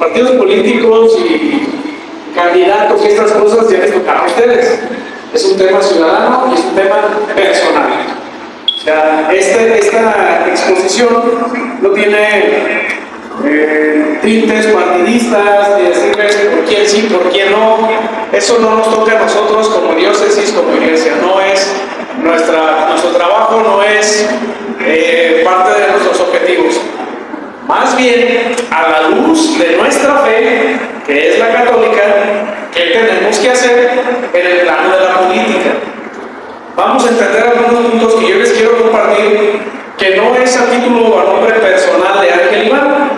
partidos políticos y candidatos y estas cosas ya les tocan a ustedes. Es un tema ciudadano y es un tema personal. O sea, esta exposición no tiene tintes partidistas, ni decirles por quién sí, por quién no. Eso no nos toca a nosotros como diócesis, como iglesia. No es nuestro trabajo, no es parte de nuestros objetivos. Más bien, a la luz de nuestra fe, que es la católica, ¿qué tenemos que hacer en el plano de la política? Vamos a entender algunos puntos que yo les quiero compartir, que no es a título o a nombre personal de Ángel Iván,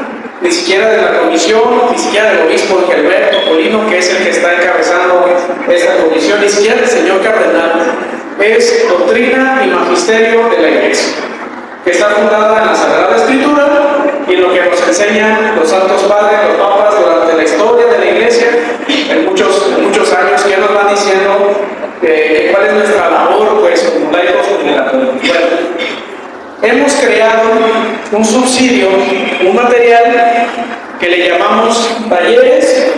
ni siquiera de la comisión, ni siquiera del obispo Gilberto Polino, que es el que está encabezando esta comisión, ni siquiera del señor cardenal. Es doctrina y magisterio de la Iglesia, que está fundada en la Sagrada Escritura y lo que nos enseñan los santos padres, los papas durante la historia de la Iglesia, en muchos años, que nos van diciendo cuál es nuestra labor, pues, como laicos, como católicos. Bueno, hemos creado un subsidio, un material que le llamamos talleres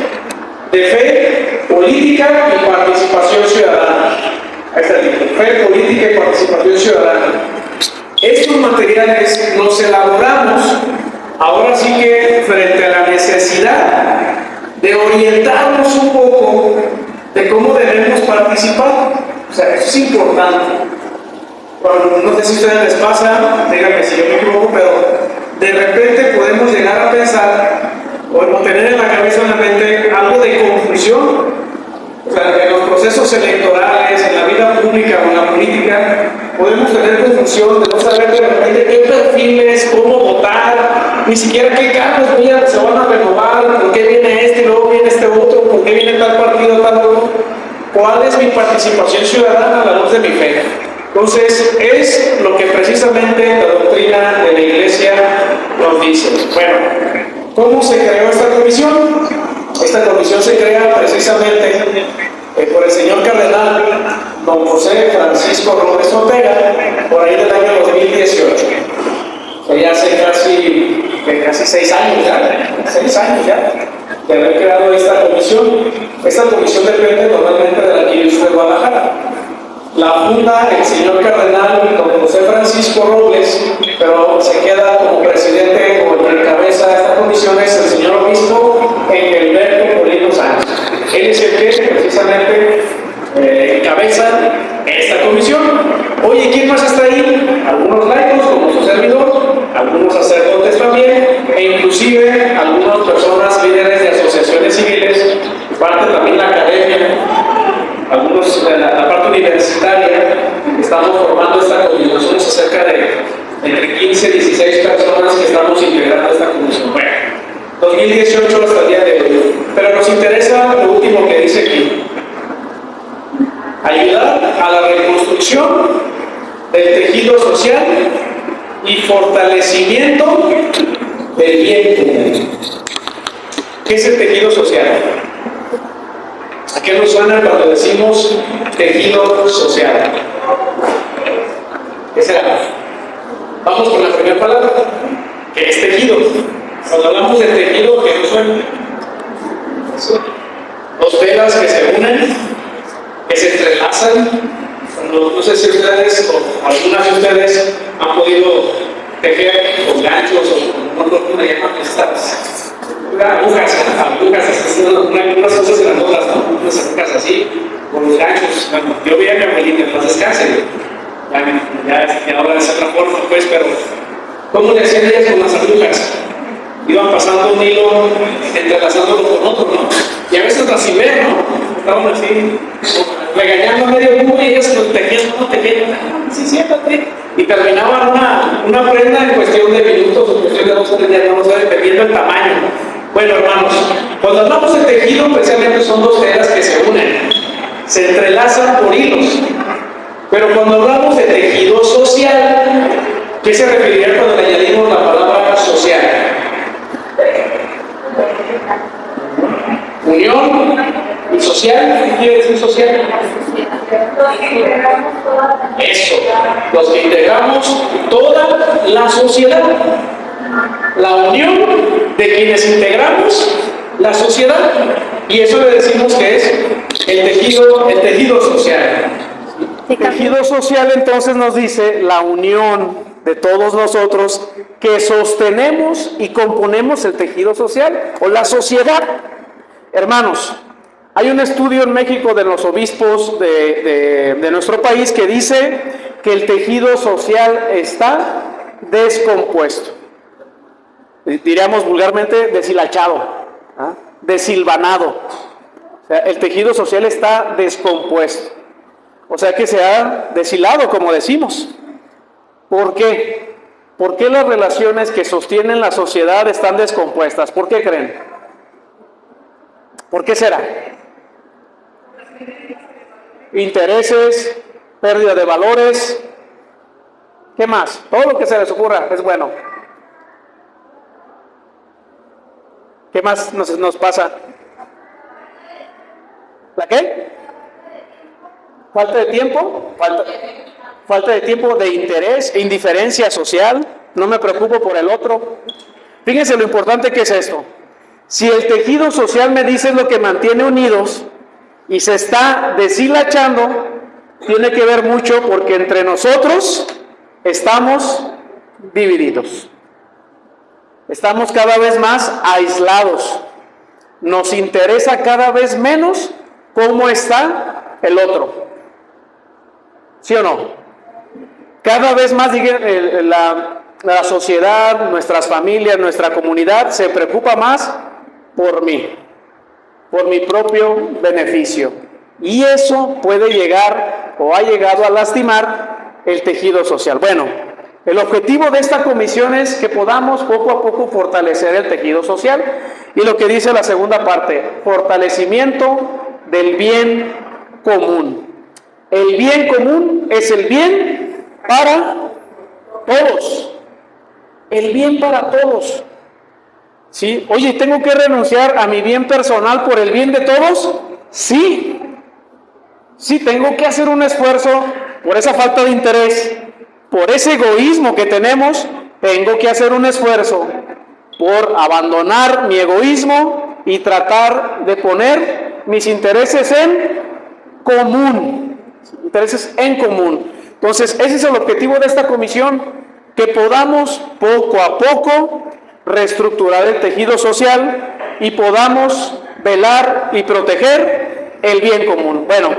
de fe, política y participación ciudadana. Ahí está el título: fe, política y participación ciudadana. Estos materiales los elaboramos ahora sí que frente a la necesidad de orientarnos un poco de cómo debemos participar. O sea, eso es importante. Bueno, no sé si a ustedes les pasa, díganme si yo me equivoco, pero de repente podemos llegar a pensar o tener en la cabeza, en la mente, algo de confusión. O sea, en los procesos electorales, en la vida pública o en la política, podemos tener confusión de no saber de repente qué perfiles, cómo votar, ni siquiera qué cargos se van a renovar, por qué viene este y luego viene este otro, por qué viene tal partido, tal otro. ¿Cuál es mi participación ciudadana a la luz de mi fe? Entonces, es lo que precisamente la doctrina de la Iglesia nos dice. Bueno, ¿cómo se creó esta comisión? Esta comisión se crea precisamente por el señor cardenal don José Francisco Robles Ortega, por ahí del año 2018. O sea, ya hace casi 6 años ya, de haber creado esta comisión. Esta comisión depende normalmente de la Arquidiócesis de Guadalajara. La funda el señor cardenal don José Francisco Robles, pero se queda como presidente, como el que encabeza esta comisión, es el señor obispo Gilberto Polino Sánchez. Él es el que precisamente encabeza esta comisión. Oye, ¿quién más está ahí? Algunos laicos, como su servidor, algunos sacerdotes también, e inclusive algunas personas líderes de asociaciones civiles, parte también la academia, algunos de la parte universitaria. Estamos formando esta comisión, somos cerca de entre 15 y 16 personas que estamos integrando esta comisión. Bueno, 2018 hasta el día de hoy. Pero nos interesa lo último que dice aquí: ayudar a la reconstrucción del tejido social y fortalecimiento del bien común. ¿Qué es el tejido social? ¿A qué nos suena cuando decimos tejido social? ¿Qué será? Vamos con la primera palabra, que es tejido. Cuando hablamos de tejido, ¿qué nos suena? Dos telas que se unen, que se entrelazan. No sé si ustedes o algunas de ustedes han podido tejer con ganchos o no le llaman estas agujas, unas cosas grandotas, ¿no? Unas agujas así, con los ganchos. Bueno, yo vi a mi abuelita, en paz descanse, ya ahora es otra forma, pues, pero ¿cómo le hacían ellas con las agujas? Iban pasando un hilo, entrelazándolo con otro, ¿no? Y a veces las sin ver, ¿no? Estaban así, regañando a medio mundo y ellas tejían, sí, siéntate. Y terminaban una prenda en cuestión de minutos, en cuestión de 2 o 3 días, no sé, dependiendo del tamaño. Bueno, hermanos, cuando hablamos de tejido, precisamente son dos telas que se unen, se entrelazan por hilos. Pero cuando hablamos de tejido social, ¿qué se referiría cuando le añadimos la palabra social? Unión y social. ¿Qué quiere decir social? Eso, los que integramos toda la sociedad. La unión de quienes integramos la sociedad. Y eso le decimos que es el tejido social. El tejido social entonces nos dice la unión de todos nosotros que sostenemos y componemos el tejido social o la sociedad. Hermanos, hay un estudio en México de los obispos de nuestro país que dice que el tejido social está descompuesto. Diríamos vulgarmente deshilachado, ¿ah? Desilvanado. O sea, el tejido social está descompuesto. O sea que se ha deshilado, como decimos. ¿Por qué? ¿Por qué las relaciones que sostienen la sociedad están descompuestas? ¿Por qué creen? ¿Por qué será? Intereses, pérdida de valores, ¿qué más? Todo lo que se les ocurra es bueno. ¿Qué más nos pasa? ¿La qué? ¿Falta de tiempo? Falta de tiempo, de interés, indiferencia social, no me preocupo por el otro. Fíjense lo importante que es esto. Si el tejido social me dice lo que mantiene unidos y se está deshilachando, tiene que ver mucho porque entre nosotros estamos divididos. Estamos cada vez más aislados. Nos interesa cada vez menos cómo está el otro. ¿Sí o no? Cada vez más la sociedad, nuestras familias, nuestra comunidad se preocupa más por mí, por mi propio beneficio. Y eso puede llegar o ha llegado a lastimar el tejido social. Bueno, el objetivo de esta comisión es que podamos poco a poco fortalecer el tejido social. Y lo que dice la segunda parte, fortalecimiento del bien común. El bien común es el bien para todos. El bien para todos. ¿Sí? Oye, ¿tengo que renunciar a mi bien personal por el bien de todos? Sí. Sí, tengo que hacer un esfuerzo por esa falta de interés, por ese egoísmo que tenemos, tengo que hacer un esfuerzo por abandonar mi egoísmo y tratar de poner mis intereses en común. Intereses en común. Entonces, ese es el objetivo de esta comisión, que podamos poco a poco reestructurar el tejido social y podamos velar y proteger el bien común. Bueno,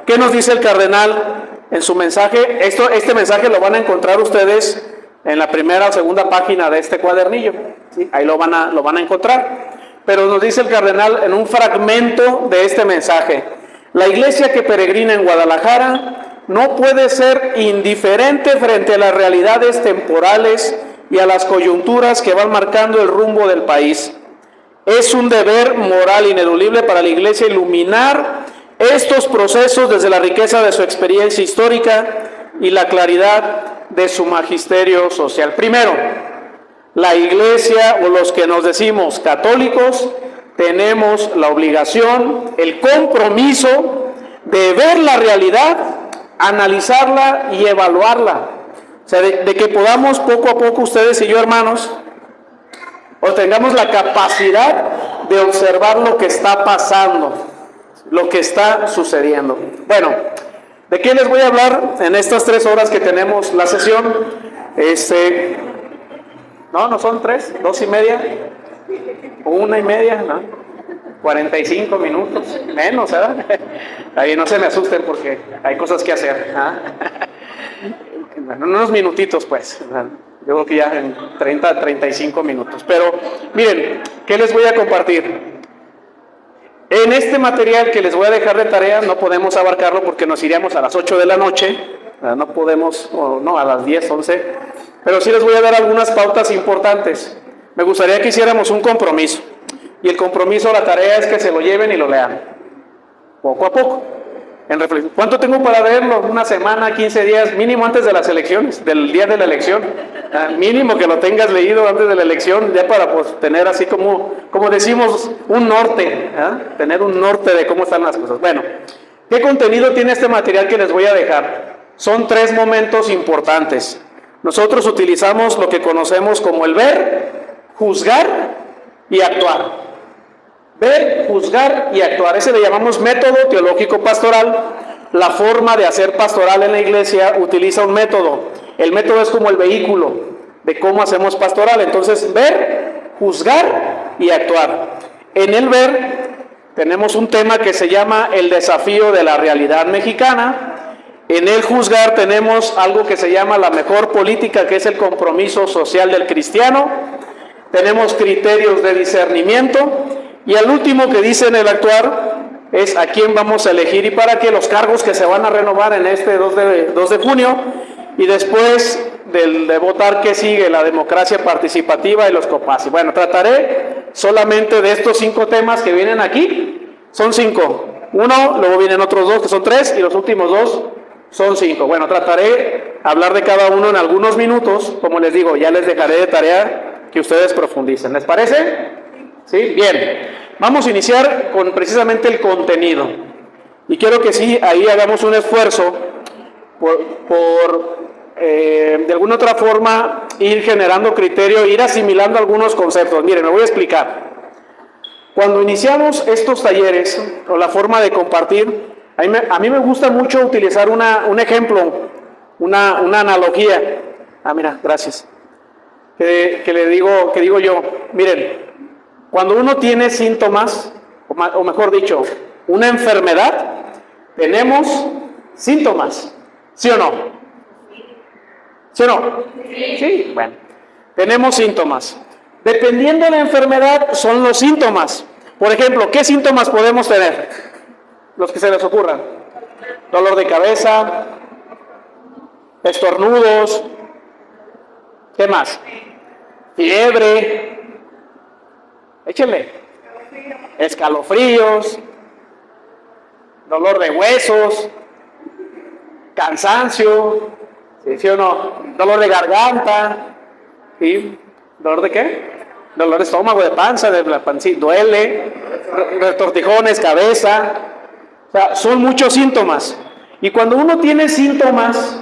¿qué nos dice el cardenal en su mensaje? Este mensaje lo van a encontrar ustedes en la primera o segunda página de este cuadernillo, ¿sí? Ahí lo van a encontrar. Pero nos dice el cardenal en un fragmento de este mensaje: la iglesia que peregrina en Guadalajara no puede ser indiferente frente a las realidades temporales y a las coyunturas que van marcando el rumbo del país. Es un deber moral ineludible para la iglesia iluminar estos procesos desde la riqueza de su experiencia histórica y la claridad de su magisterio social. Primero, la iglesia, o los que nos decimos católicos, tenemos la obligación, el compromiso de ver la realidad, analizarla y evaluarla. O sea, de que podamos poco a poco, ustedes y yo, hermanos, o tengamos la capacidad de observar lo que está pasando, lo que está sucediendo. Bueno, ¿de qué les voy a hablar en estas 3 horas que tenemos la sesión? No son 3, 2:30, o 1:30, ¿no? 45 minutos, menos, ¿verdad? Ahí no se me asusten porque hay cosas que hacer, ¿ah? Bueno, unos minutitos pues, yo creo que ya en 30, 35 minutos. Pero miren, ¿qué les voy a compartir? En este material que les voy a dejar de tarea no podemos abarcarlo porque nos iríamos a las 8 de la noche, no podemos, o no, a las 10, 11, pero sí les voy a dar algunas pautas importantes. Me gustaría que hiciéramos un compromiso, y el compromiso, la tarea es que se lo lleven y lo lean, poco a poco, en reflexión. ¿Cuánto tengo para leerlo? Una semana, 15 días, mínimo antes de las elecciones, del día de la elección, mínimo que lo tengas leído antes de la elección, ya para pues tener así como decimos, un norte, tener un norte de cómo están las cosas. Bueno, ¿qué contenido tiene este material que les voy a dejar? Son 3 momentos importantes. Nosotros utilizamos lo que conocemos como el ver, juzgar y actuar. Ver, juzgar y actuar. Ese le llamamos método teológico pastoral. La forma de hacer pastoral en la iglesia utiliza un método. El método es como el vehículo de cómo hacemos pastoral. Entonces, ver, juzgar y actuar. En el ver tenemos un tema que se llama el desafío de la realidad mexicana. En el juzgar tenemos algo que se llama la mejor política, que es el compromiso social del cristiano. Tenemos criterios de discernimiento. Y el último que dice en el actuar es a quién vamos a elegir y para qué, los cargos que se van a renovar en este 2 de junio. Y después de votar, ¿qué sigue? La democracia participativa y los COPASI. Bueno, trataré solamente de estos 5 temas que vienen aquí. Son 5. Uno, luego vienen otros 2 que son 3 y los últimos 2 son 5. Bueno, trataré de hablar de cada uno en algunos minutos. Como les digo, ya les dejaré de tarea que ustedes profundicen. ¿Les parece? ¿Sí? Bien. Vamos a iniciar con precisamente el contenido. Y quiero que sí, ahí hagamos un esfuerzo por de alguna otra forma ir generando criterio, ir asimilando algunos conceptos. Miren, me voy a explicar. Cuando iniciamos estos talleres, o la forma de compartir, a mí me gusta mucho utilizar un ejemplo, una analogía. Mira, gracias. Que digo yo, miren, cuando uno tiene síntomas, o mejor dicho, una enfermedad, tenemos síntomas, ¿sí o no? ¿Sí o no? Sí, bueno, tenemos síntomas. Dependiendo de la enfermedad, son los síntomas. Por ejemplo, ¿qué síntomas podemos tener? Los que se les ocurran. Dolor de cabeza, estornudos, ¿qué más? Fiebre, échenle, escalofríos, dolor de huesos, cansancio, ¿sí o no? Dolor de garganta, ¿sí? ¿Dolor de qué? Dolor de estómago, de panza, de la pancita, duele, retortijones, cabeza. O sea, son muchos síntomas. Y cuando uno tiene síntomas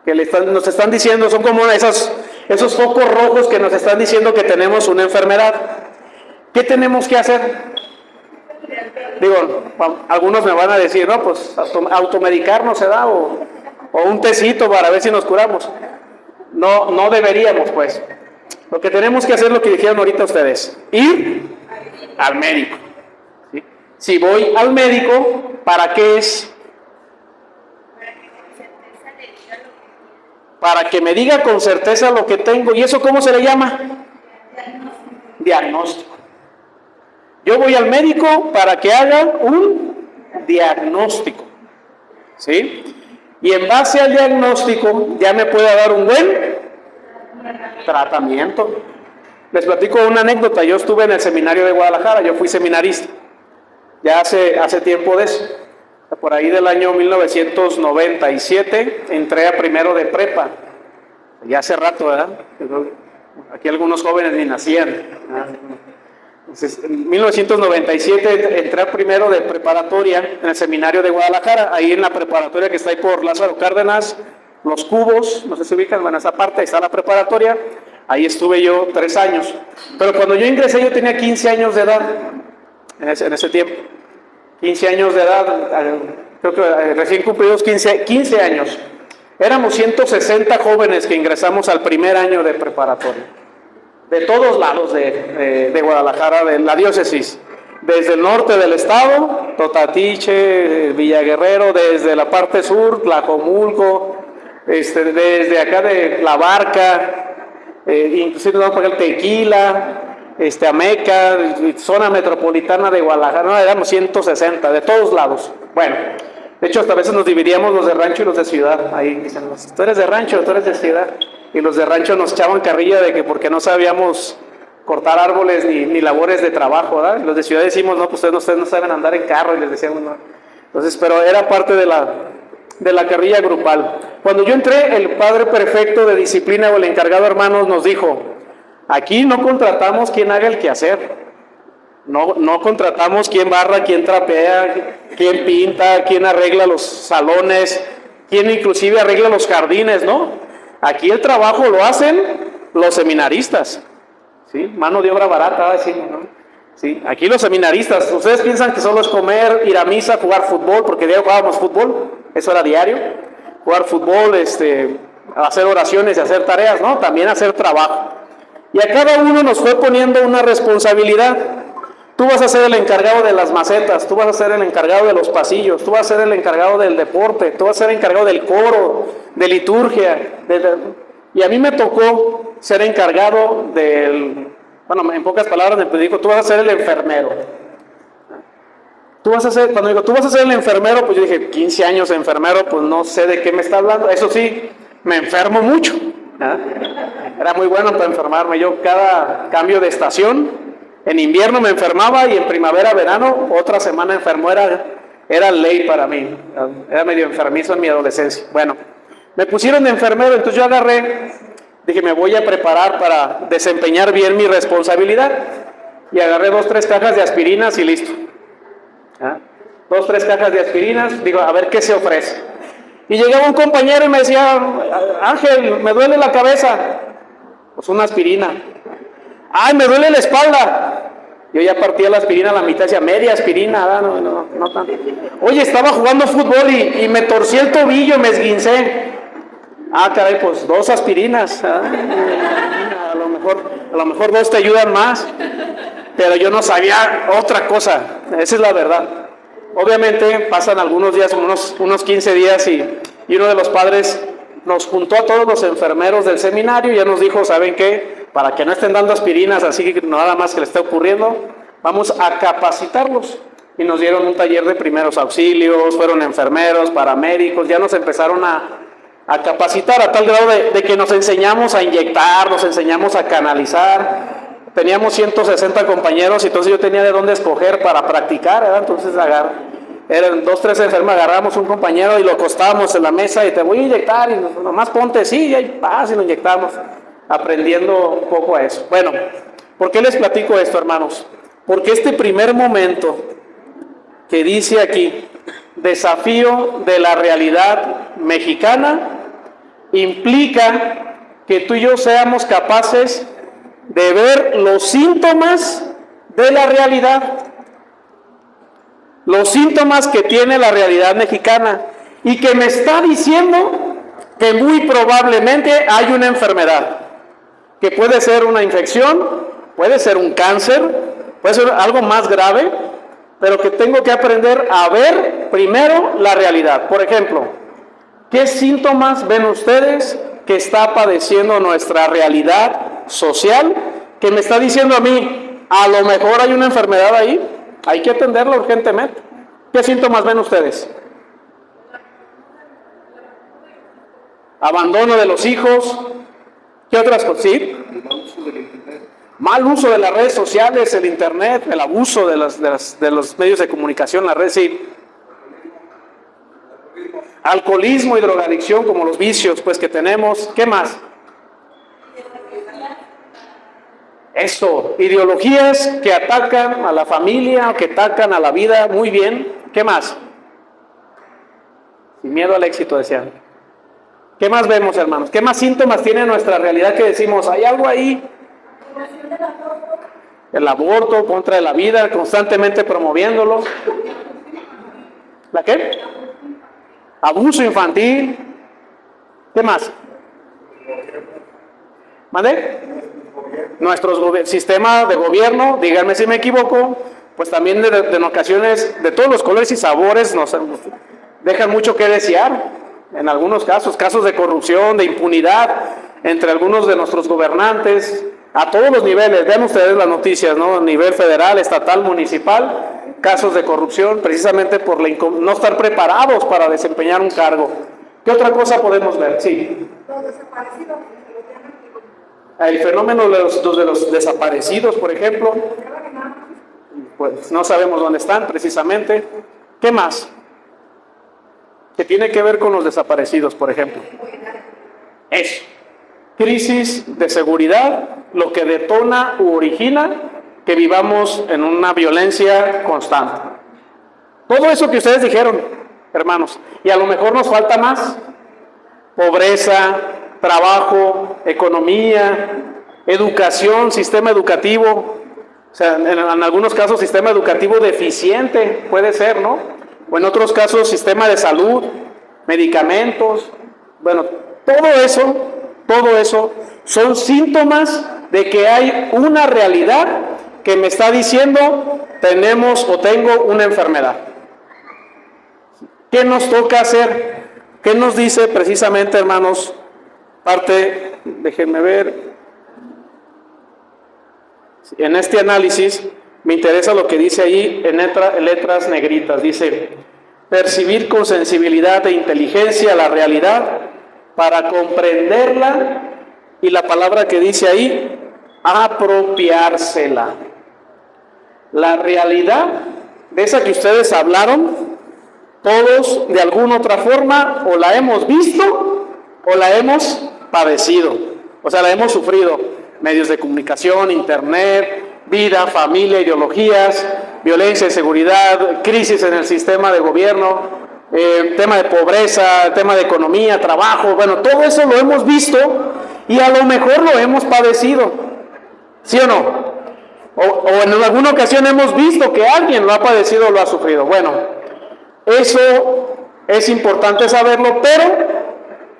que nos están diciendo, son como esos focos rojos que nos están diciendo que tenemos una enfermedad. ¿Qué tenemos que hacer? Digo, algunos me van a decir, no, pues automedicarnos se da o un tecito para ver si nos curamos. No deberíamos, pues. Lo que tenemos que hacer es lo que dijeron ahorita ustedes, ir al médico. ¿Sí? Si voy al médico, ¿para qué es? Para que me diga con certeza lo que tengo. ¿Y eso cómo se le llama? Diagnóstico. Yo voy al médico para que haga un diagnóstico. ¿Sí? Y en base al diagnóstico ya me puede dar un buen tratamiento. Les platico una anécdota. Yo estuve en el seminario de Guadalajara, yo fui seminarista. Ya hace tiempo de eso. Por ahí del año 1997 entré a primero de prepa. Ya hace rato, ¿verdad? Aquí algunos jóvenes ni nacían. Entonces, en 1997 entré a primero de preparatoria en el seminario de Guadalajara, ahí en la preparatoria que está ahí por Lázaro Cárdenas, Los Cubos, no sé si ubican, bueno, esa parte, ahí está la preparatoria, ahí estuve yo 3 años. Pero cuando yo ingresé yo tenía 15 años de edad, en ese tiempo, 15 años de edad, creo que recién cumplidos 15 años. Éramos 160 jóvenes que ingresamos al primer año de preparatoria. De todos lados de Guadalajara, de la diócesis, desde el norte del estado, Totatiche, Villaguerrero, desde la parte sur, Tlajomulco, desde acá de La Barca, inclusive nos vamos para el Tequila, Ameca, zona metropolitana de Guadalajara, no, éramos 160, de todos lados. Bueno, de hecho hasta a veces nos dividíamos los de rancho y los de ciudad, ahí dicen, tú eres de rancho, tú eres de ciudad. Y los de rancho nos echaban carrilla de que porque no sabíamos cortar árboles ni labores de trabajo, ¿verdad? Y los de ciudad decimos, no, pues ustedes no saben andar en carro, y les decíamos, no. Entonces, pero era parte de la carrilla grupal. Cuando yo entré, el padre prefecto de disciplina o el encargado hermanos nos dijo, aquí no contratamos quien haga el quehacer, no contratamos quien barra, quien trapea, quien pinta, quien arregla los salones, quien inclusive arregla los jardines, ¿no? Aquí el trabajo lo hacen los seminaristas, ¿sí? Mano de obra barata, decimos, ¿no? ¿Sí? Aquí los seminaristas, ¿ustedes piensan que solo es comer, ir a misa, jugar fútbol? Porque diario jugábamos fútbol, eso era diario. Jugar fútbol, hacer oraciones y hacer tareas, ¿no? También hacer trabajo. Y a cada uno nos fue poniendo una responsabilidad. Tú vas a ser el encargado de las macetas, tú vas a ser el encargado de los pasillos, tú vas a ser el encargado del deporte, tú vas a ser el encargado del coro, de liturgia. Y a mí me tocó ser encargado del... Bueno, en pocas palabras me dijo, tú vas a ser el enfermero. Cuando digo, tú vas a ser el enfermero, pues yo dije, 15 años de enfermero, pues no sé de qué me está hablando. Eso sí, me enfermo mucho. Era muy bueno para enfermarme. Yo cada cambio de estación, en invierno me enfermaba y en primavera, verano, otra semana enfermo. Era ley para mí. Era medio enfermizo en mi adolescencia. Bueno, me pusieron de enfermero, entonces yo dije, me voy a preparar para desempeñar bien mi responsabilidad. Y agarré 2, 3 cajas de aspirinas y listo. 2, 3 cajas de aspirinas, digo, a ver qué se ofrece. Y llegaba un compañero y me decía, Ángel, me duele la cabeza. Pues una aspirina. Ay, me duele la espalda. Yo ya partía la aspirina a la mitad, decía, media aspirina, no tanto. Oye, estaba jugando fútbol y me torcí el tobillo, me esguincé. Caray, pues 2 aspirinas. A lo mejor 2 te ayudan más. Pero yo no sabía otra cosa. Esa es la verdad. Obviamente pasan algunos días, unos 15 días y uno de los padres nos juntó a todos los enfermeros del seminario y ya nos dijo, ¿saben qué? Para que no estén dando aspirinas así que nada más que les esté ocurriendo, vamos a capacitarlos. Y nos dieron un taller de primeros auxilios, fueron enfermeros, paramédicos, ya nos empezaron a capacitar a tal grado de que nos enseñamos a inyectar, nos enseñamos a canalizar. Teníamos 160 compañeros y entonces yo tenía de dónde escoger para practicar, ¿verdad? Entonces eran 2, 3 enfermos, agarramos un compañero y lo acostábamos en la mesa y te voy a inyectar y nomás ponte, sí, y ahí vas y lo inyectamos, aprendiendo un poco a eso. Bueno, ¿por qué les platico esto, hermanos? Porque este primer momento que dice aquí, desafío de la realidad mexicana, implica que tú y yo seamos capaces de ver los síntomas de la realidad, los síntomas que tiene la realidad mexicana y que me está diciendo que muy probablemente hay una enfermedad, que puede ser una infección, puede ser un cáncer, puede ser algo más grave, pero que tengo que aprender a ver primero la realidad. Por ejemplo, ¿qué síntomas ven ustedes que está padeciendo nuestra realidad social, que me está diciendo a mí, a lo mejor hay una enfermedad ahí, hay que atenderla urgentemente? ¿Qué síntomas ven ustedes? Abandono de los hijos. ¿Qué otras cosas? ¿Sí? Mal uso de las redes sociales, el internet, el abuso de los medios de comunicación, la red, sí. Alcoholismo y drogadicción, como los vicios pues que tenemos. ¿Qué más? Esto, ideologías que atacan a la familia, que atacan a la vida. Muy bien. ¿Qué más? Sin miedo al éxito, decían. ¿Qué más vemos, hermanos? ¿Qué más síntomas tiene nuestra realidad que decimos, hay algo ahí? El aborto, contra de la vida, constantemente promoviéndolo. ¿La qué? Abuso infantil. ¿Qué más? ¿Mande? Nuestro sistema de gobierno, díganme si me equivoco, pues también en ocasiones, de todos los colores y sabores, nos dejan mucho que desear. En algunos casos de corrupción, de impunidad, entre algunos de nuestros gobernantes, a todos los niveles. Vean ustedes las noticias, ¿no? A nivel federal, estatal, municipal, casos de corrupción, precisamente por no estar preparados para desempeñar un cargo. ¿Qué otra cosa podemos ver? Sí. Los desaparecidos. El fenómeno de los desaparecidos, por ejemplo, pues no sabemos dónde están precisamente. ¿Qué más? Que tiene que ver con los desaparecidos, por ejemplo. Eso. Crisis de seguridad, lo que detona u origina que vivamos en una violencia constante. Todo eso que ustedes dijeron, hermanos, y a lo mejor nos falta más. Pobreza, trabajo, economía, educación, sistema educativo. O sea, en algunos casos sistema educativo deficiente puede ser, ¿no? O en otros casos sistema de salud, medicamentos. Bueno, todo eso son síntomas de que hay una realidad que me está diciendo tenemos o tengo una enfermedad. ¿Qué nos toca hacer? ¿Qué nos dice precisamente, hermanos? Déjenme ver. En este análisis me interesa lo que dice ahí en letras negritas. Dice, percibir con sensibilidad e inteligencia la realidad para comprenderla, y la palabra que dice ahí, apropiársela. La realidad de esa que ustedes hablaron, todos de alguna otra forma o la hemos visto o la hemos padecido, o sea, la hemos sufrido. Medios de comunicación, internet, vida, familia, ideologías, violencia, inseguridad, crisis en el sistema de gobierno, tema de pobreza, tema de economía, trabajo. Bueno, todo eso lo hemos visto y a lo mejor lo hemos padecido, ¿sí o no? O en alguna ocasión hemos visto que alguien lo ha padecido o lo ha sufrido. Bueno, eso es importante saberlo, pero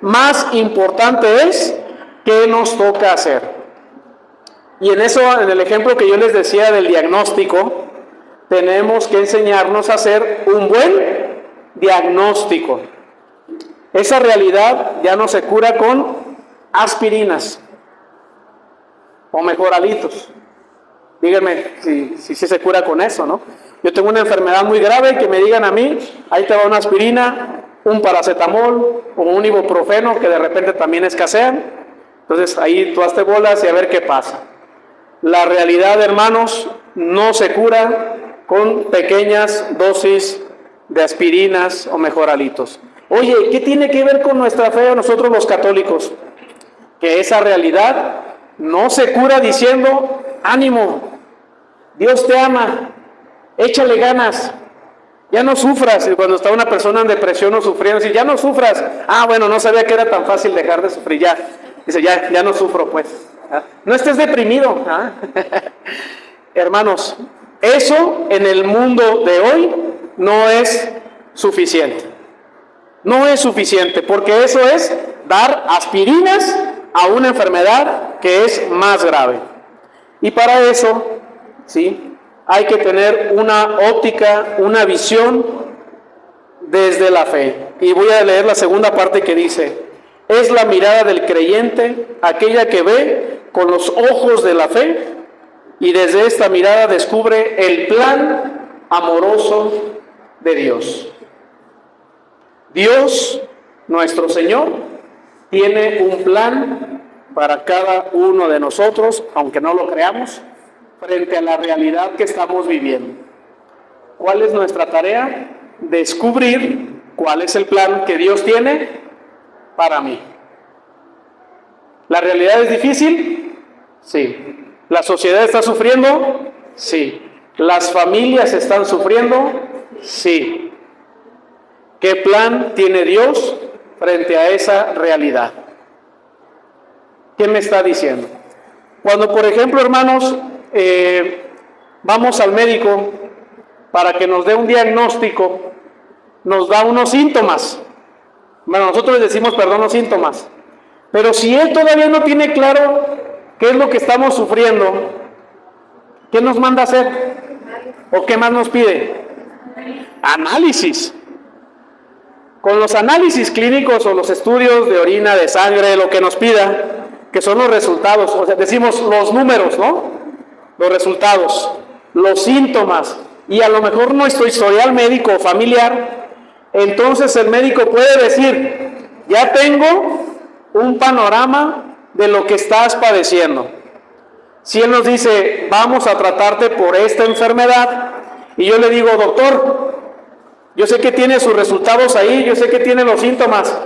más importante es qué nos toca hacer. Y en eso, en el ejemplo que yo les decía del diagnóstico, tenemos que enseñarnos a hacer un buen diagnóstico. Esa realidad ya no se cura con aspirinas o mejoralitos. Díganme si se cura con eso, ¿no? Yo tengo una enfermedad muy grave y que me digan a mí, ahí te va una aspirina, un paracetamol o un ibuprofeno que de repente también escasean. Entonces ahí tú hazte bolas y a ver qué pasa. La realidad, hermanos, no se cura con pequeñas dosis de aspirinas o mejoralitos. Oye, ¿qué tiene que ver con nuestra fe nosotros los católicos? Que esa realidad no se cura diciendo, ánimo, Dios te ama, échale ganas, ya no sufras. Y cuando está una persona en depresión o sufriendo, dice, ya no sufras. Ah, bueno, no sabía que era tan fácil dejar de sufrir, ya. Dice, ya no sufro, pues. No estés deprimido. Hermanos, eso en el mundo de hoy no es suficiente. No es suficiente, porque eso es dar aspirinas a una enfermedad que es más grave. Y para eso, ¿sí?, hay que tener una óptica, una visión desde la fe. Y voy a leer la segunda parte que dice, es la mirada del creyente, aquella que ve con los ojos de la fe, y desde esta mirada descubre el plan amoroso de Dios. Dios, nuestro Señor, tiene un plan para cada uno de nosotros, aunque no lo creamos, frente a la realidad que estamos viviendo. ¿Cuál es nuestra tarea? Descubrir cuál es el plan que Dios tiene para mí. ¿La realidad es difícil? Sí. ¿La sociedad está sufriendo? Sí. ¿Las familias están sufriendo? Sí. ¿Qué plan tiene Dios frente a esa realidad? ¿Qué me está diciendo? Cuando, por ejemplo, hermanos, vamos al médico para que nos dé un diagnóstico, nos da unos síntomas. Bueno, nosotros les decimos, los síntomas. Pero si él todavía no tiene claro qué es lo que estamos sufriendo, ¿qué nos manda a hacer? ¿O qué más nos pide? Análisis. Con los análisis clínicos o los estudios de orina, de sangre, lo que nos pida, que son los resultados, o sea, decimos los números, ¿no? Los resultados, los síntomas, y a lo mejor nuestro historial médico o familiar, entonces el médico puede decir, ya tengo un panorama de lo que estás padeciendo. Si él nos dice, vamos a tratarte por esta enfermedad, y yo le digo, doctor, yo sé que tiene sus resultados ahí, yo sé que tiene los síntomas,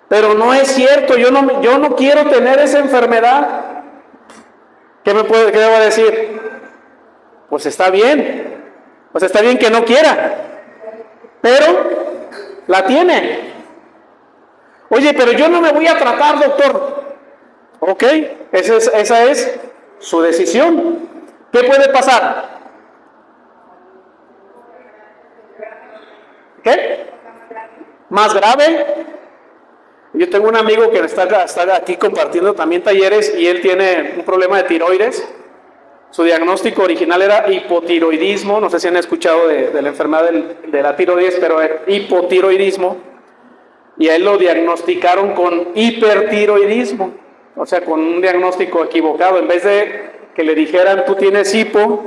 pero no es cierto, yo no quiero tener esa enfermedad. ¿Qué debo decir? Pues está bien que no quiera, pero la tiene. Oye, pero yo no me voy a tratar, doctor. Ok, esa es su decisión. ¿Qué puede pasar? ¿Qué? ¿Más grave? Yo tengo un amigo que está aquí compartiendo también talleres y él tiene un problema de tiroides. Su diagnóstico original era hipotiroidismo, no sé si han escuchado de la enfermedad de la tiroides, pero hipotiroidismo. Y a él lo diagnosticaron con hipertiroidismo, o sea, con un diagnóstico equivocado. En vez de que le dijeran, tú tienes hipo,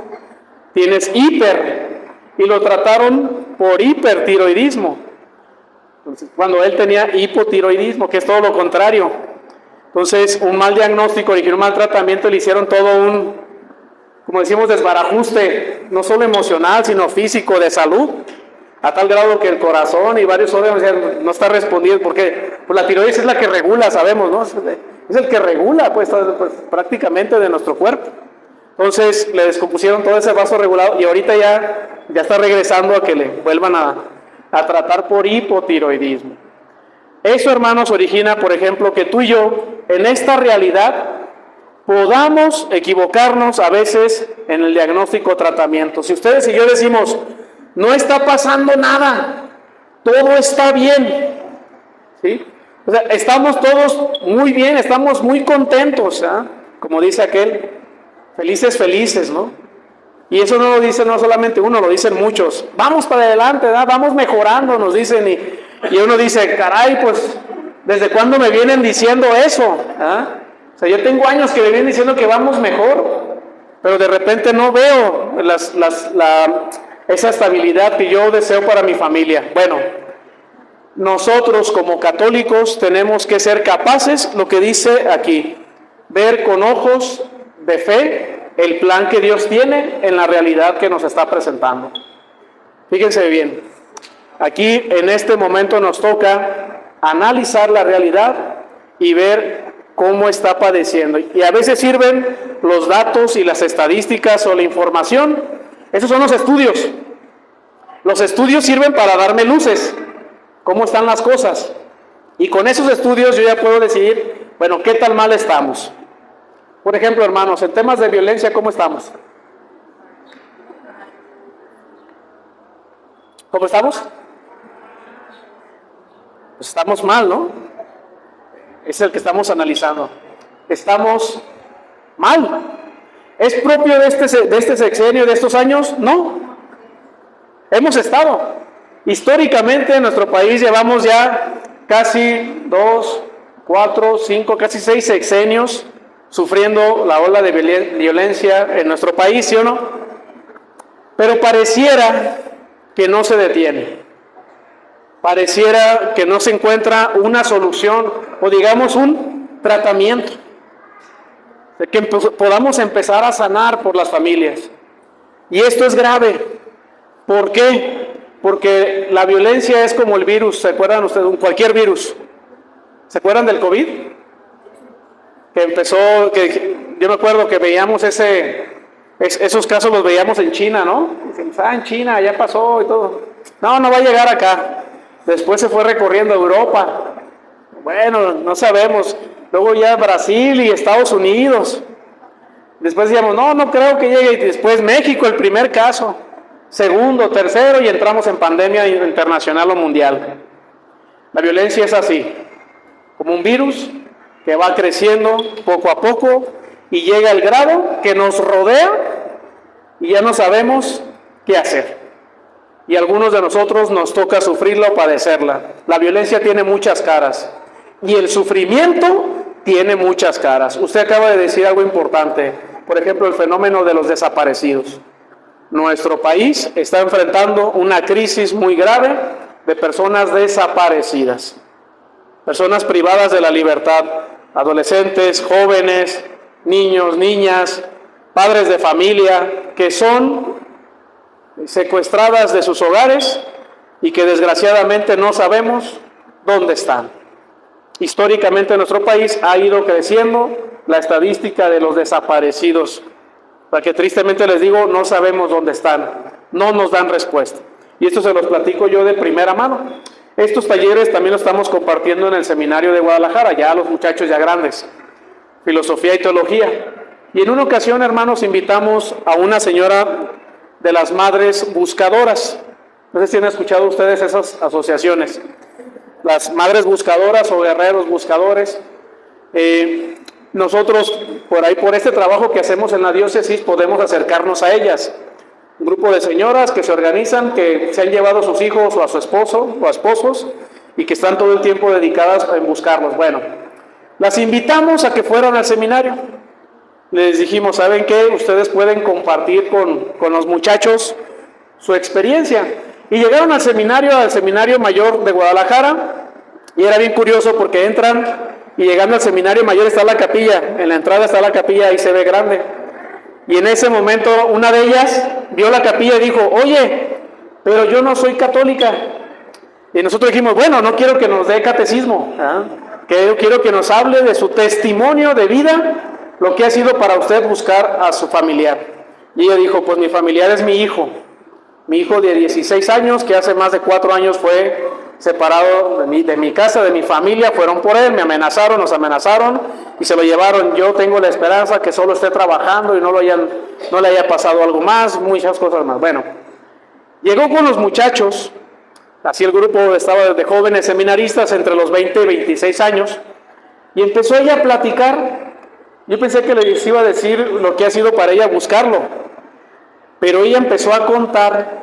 tienes hiper, y lo trataron por hipertiroidismo. Entonces, cuando él tenía hipotiroidismo, que es todo lo contrario. Entonces, un mal diagnóstico, un mal tratamiento, le hicieron todo un, como decimos, desbarajuste, no solo emocional, sino físico, de salud, a tal grado que el corazón y varios órganos no está respondiendo, porque pues la tiroides es la que regula, sabemos, ¿no? Es el que regula, pues prácticamente de nuestro cuerpo. Entonces le descompusieron todo ese vaso regulado y ahorita ya está regresando a que le vuelvan a tratar por hipotiroidismo. Eso, hermanos, origina, por ejemplo, que tú y yo, en esta realidad, podamos equivocarnos a veces en el diagnóstico o tratamiento. Si ustedes y yo decimos, no está pasando nada, todo está bien, ¿sí? O sea, estamos todos muy bien, estamos muy contentos, ¿eh? Como dice aquel, felices, ¿no? Y eso no lo dice no solamente uno, lo dicen muchos. Vamos para adelante, ¿verdad? Vamos mejorando, nos dicen. Y uno dice, caray, pues, ¿desde cuándo me vienen diciendo eso? ¿Ah? O sea, yo tengo años que me vienen diciendo que vamos mejor, pero de repente no veo esa estabilidad que yo deseo para mi familia. Bueno, nosotros como católicos tenemos que ser capaces, lo que dice aquí, ver con ojos de fe el plan que Dios tiene en la realidad que nos está presentando. Fíjense bien, aquí en este momento nos toca analizar la realidad y ver cómo está padeciendo. Y a veces sirven los datos y las estadísticas o la información. Esos son los estudios. Los estudios sirven para darme luces, cómo están las cosas. Y con esos estudios yo ya puedo decidir, bueno, ¿qué tal mal estamos? Por ejemplo, hermanos, en temas de violencia, ¿cómo estamos? ¿Cómo estamos? Pues estamos mal, ¿no? Es el que estamos analizando. Estamos mal. ¿Es propio de este sexenio, de estos años? No. Hemos estado. Históricamente en nuestro país llevamos ya casi 2, 4, 5, casi 6 sexenios sufriendo la ola de violencia en nuestro país, ¿sí o no? Pero pareciera que no se detiene. Pareciera que no se encuentra una solución o digamos un tratamiento. De que podamos empezar a sanar por las familias. Y esto es grave. ¿Por qué? Porque la violencia es como el virus, ¿se acuerdan ustedes? Cualquier virus. ¿Se acuerdan del COVID? Que empezó, yo me acuerdo que veíamos esos casos los veíamos en China, ¿no? Decimos, en China, ya pasó y todo. No va a llegar acá. Después se fue recorriendo Europa. Bueno, no sabemos. Luego ya Brasil y Estados Unidos. Después decíamos, no creo que llegue. Y después México, el primer caso. Segundo, tercero, y entramos en pandemia internacional o mundial. La violencia es así, como un virus que va creciendo poco a poco y llega al grado que nos rodea y ya no sabemos qué hacer. Y a algunos de nosotros nos toca sufrirla o padecerla. La violencia tiene muchas caras y el sufrimiento tiene muchas caras. Usted acaba de decir algo importante, por ejemplo, el fenómeno de los desaparecidos. Nuestro país está enfrentando una crisis muy grave de personas desaparecidas, personas privadas de la libertad, adolescentes, jóvenes, niños, niñas, padres de familia, que son secuestradas de sus hogares y que desgraciadamente no sabemos dónde están. Históricamente en nuestro país ha ido creciendo la estadística de los desaparecidos, para que tristemente les digo, no sabemos dónde están, no nos dan respuesta. Y esto se los platico yo de primera mano. Estos talleres también los estamos compartiendo en el seminario de Guadalajara, ya los muchachos ya grandes, filosofía y teología. Y en una ocasión, hermanos, invitamos a una señora de las Madres Buscadoras. No sé si han escuchado ustedes esas asociaciones. Las Madres Buscadoras o Guerreros Buscadores. Nosotros, por este trabajo que hacemos en la diócesis, podemos acercarnos a ellas. Un grupo de señoras que se organizan, que se han llevado a sus hijos o a su esposo o a esposos y que están todo el tiempo dedicadas en buscarlos. Bueno, las invitamos a que fueran al seminario. Les dijimos, ¿saben qué? Ustedes pueden compartir con los muchachos su experiencia. Y llegaron al seminario mayor de Guadalajara, y era bien curioso porque entran y llegando al seminario mayor está la capilla, en la entrada está la capilla, ahí se ve grande. Y en ese momento una de ellas vio la capilla y dijo, oye, pero yo no soy católica. Y nosotros dijimos, bueno, no quiero que nos dé catecismo, que quiero que nos hable de su testimonio de vida, lo que ha sido para usted buscar a su familiar. Y ella dijo, pues mi familiar es mi hijo de 16 años, que hace más de 4 años fue separado de mi casa, de mi familia, fueron por él, nos amenazaron y se lo llevaron. Yo tengo la esperanza que solo esté trabajando y no le haya pasado algo más, muchas cosas más. Bueno, llegó con los muchachos, así el grupo estaba de jóvenes seminaristas entre los 20 y 26 años, y empezó ella a platicar. Yo pensé que les iba a decir lo que ha sido para ella buscarlo, pero ella empezó a contar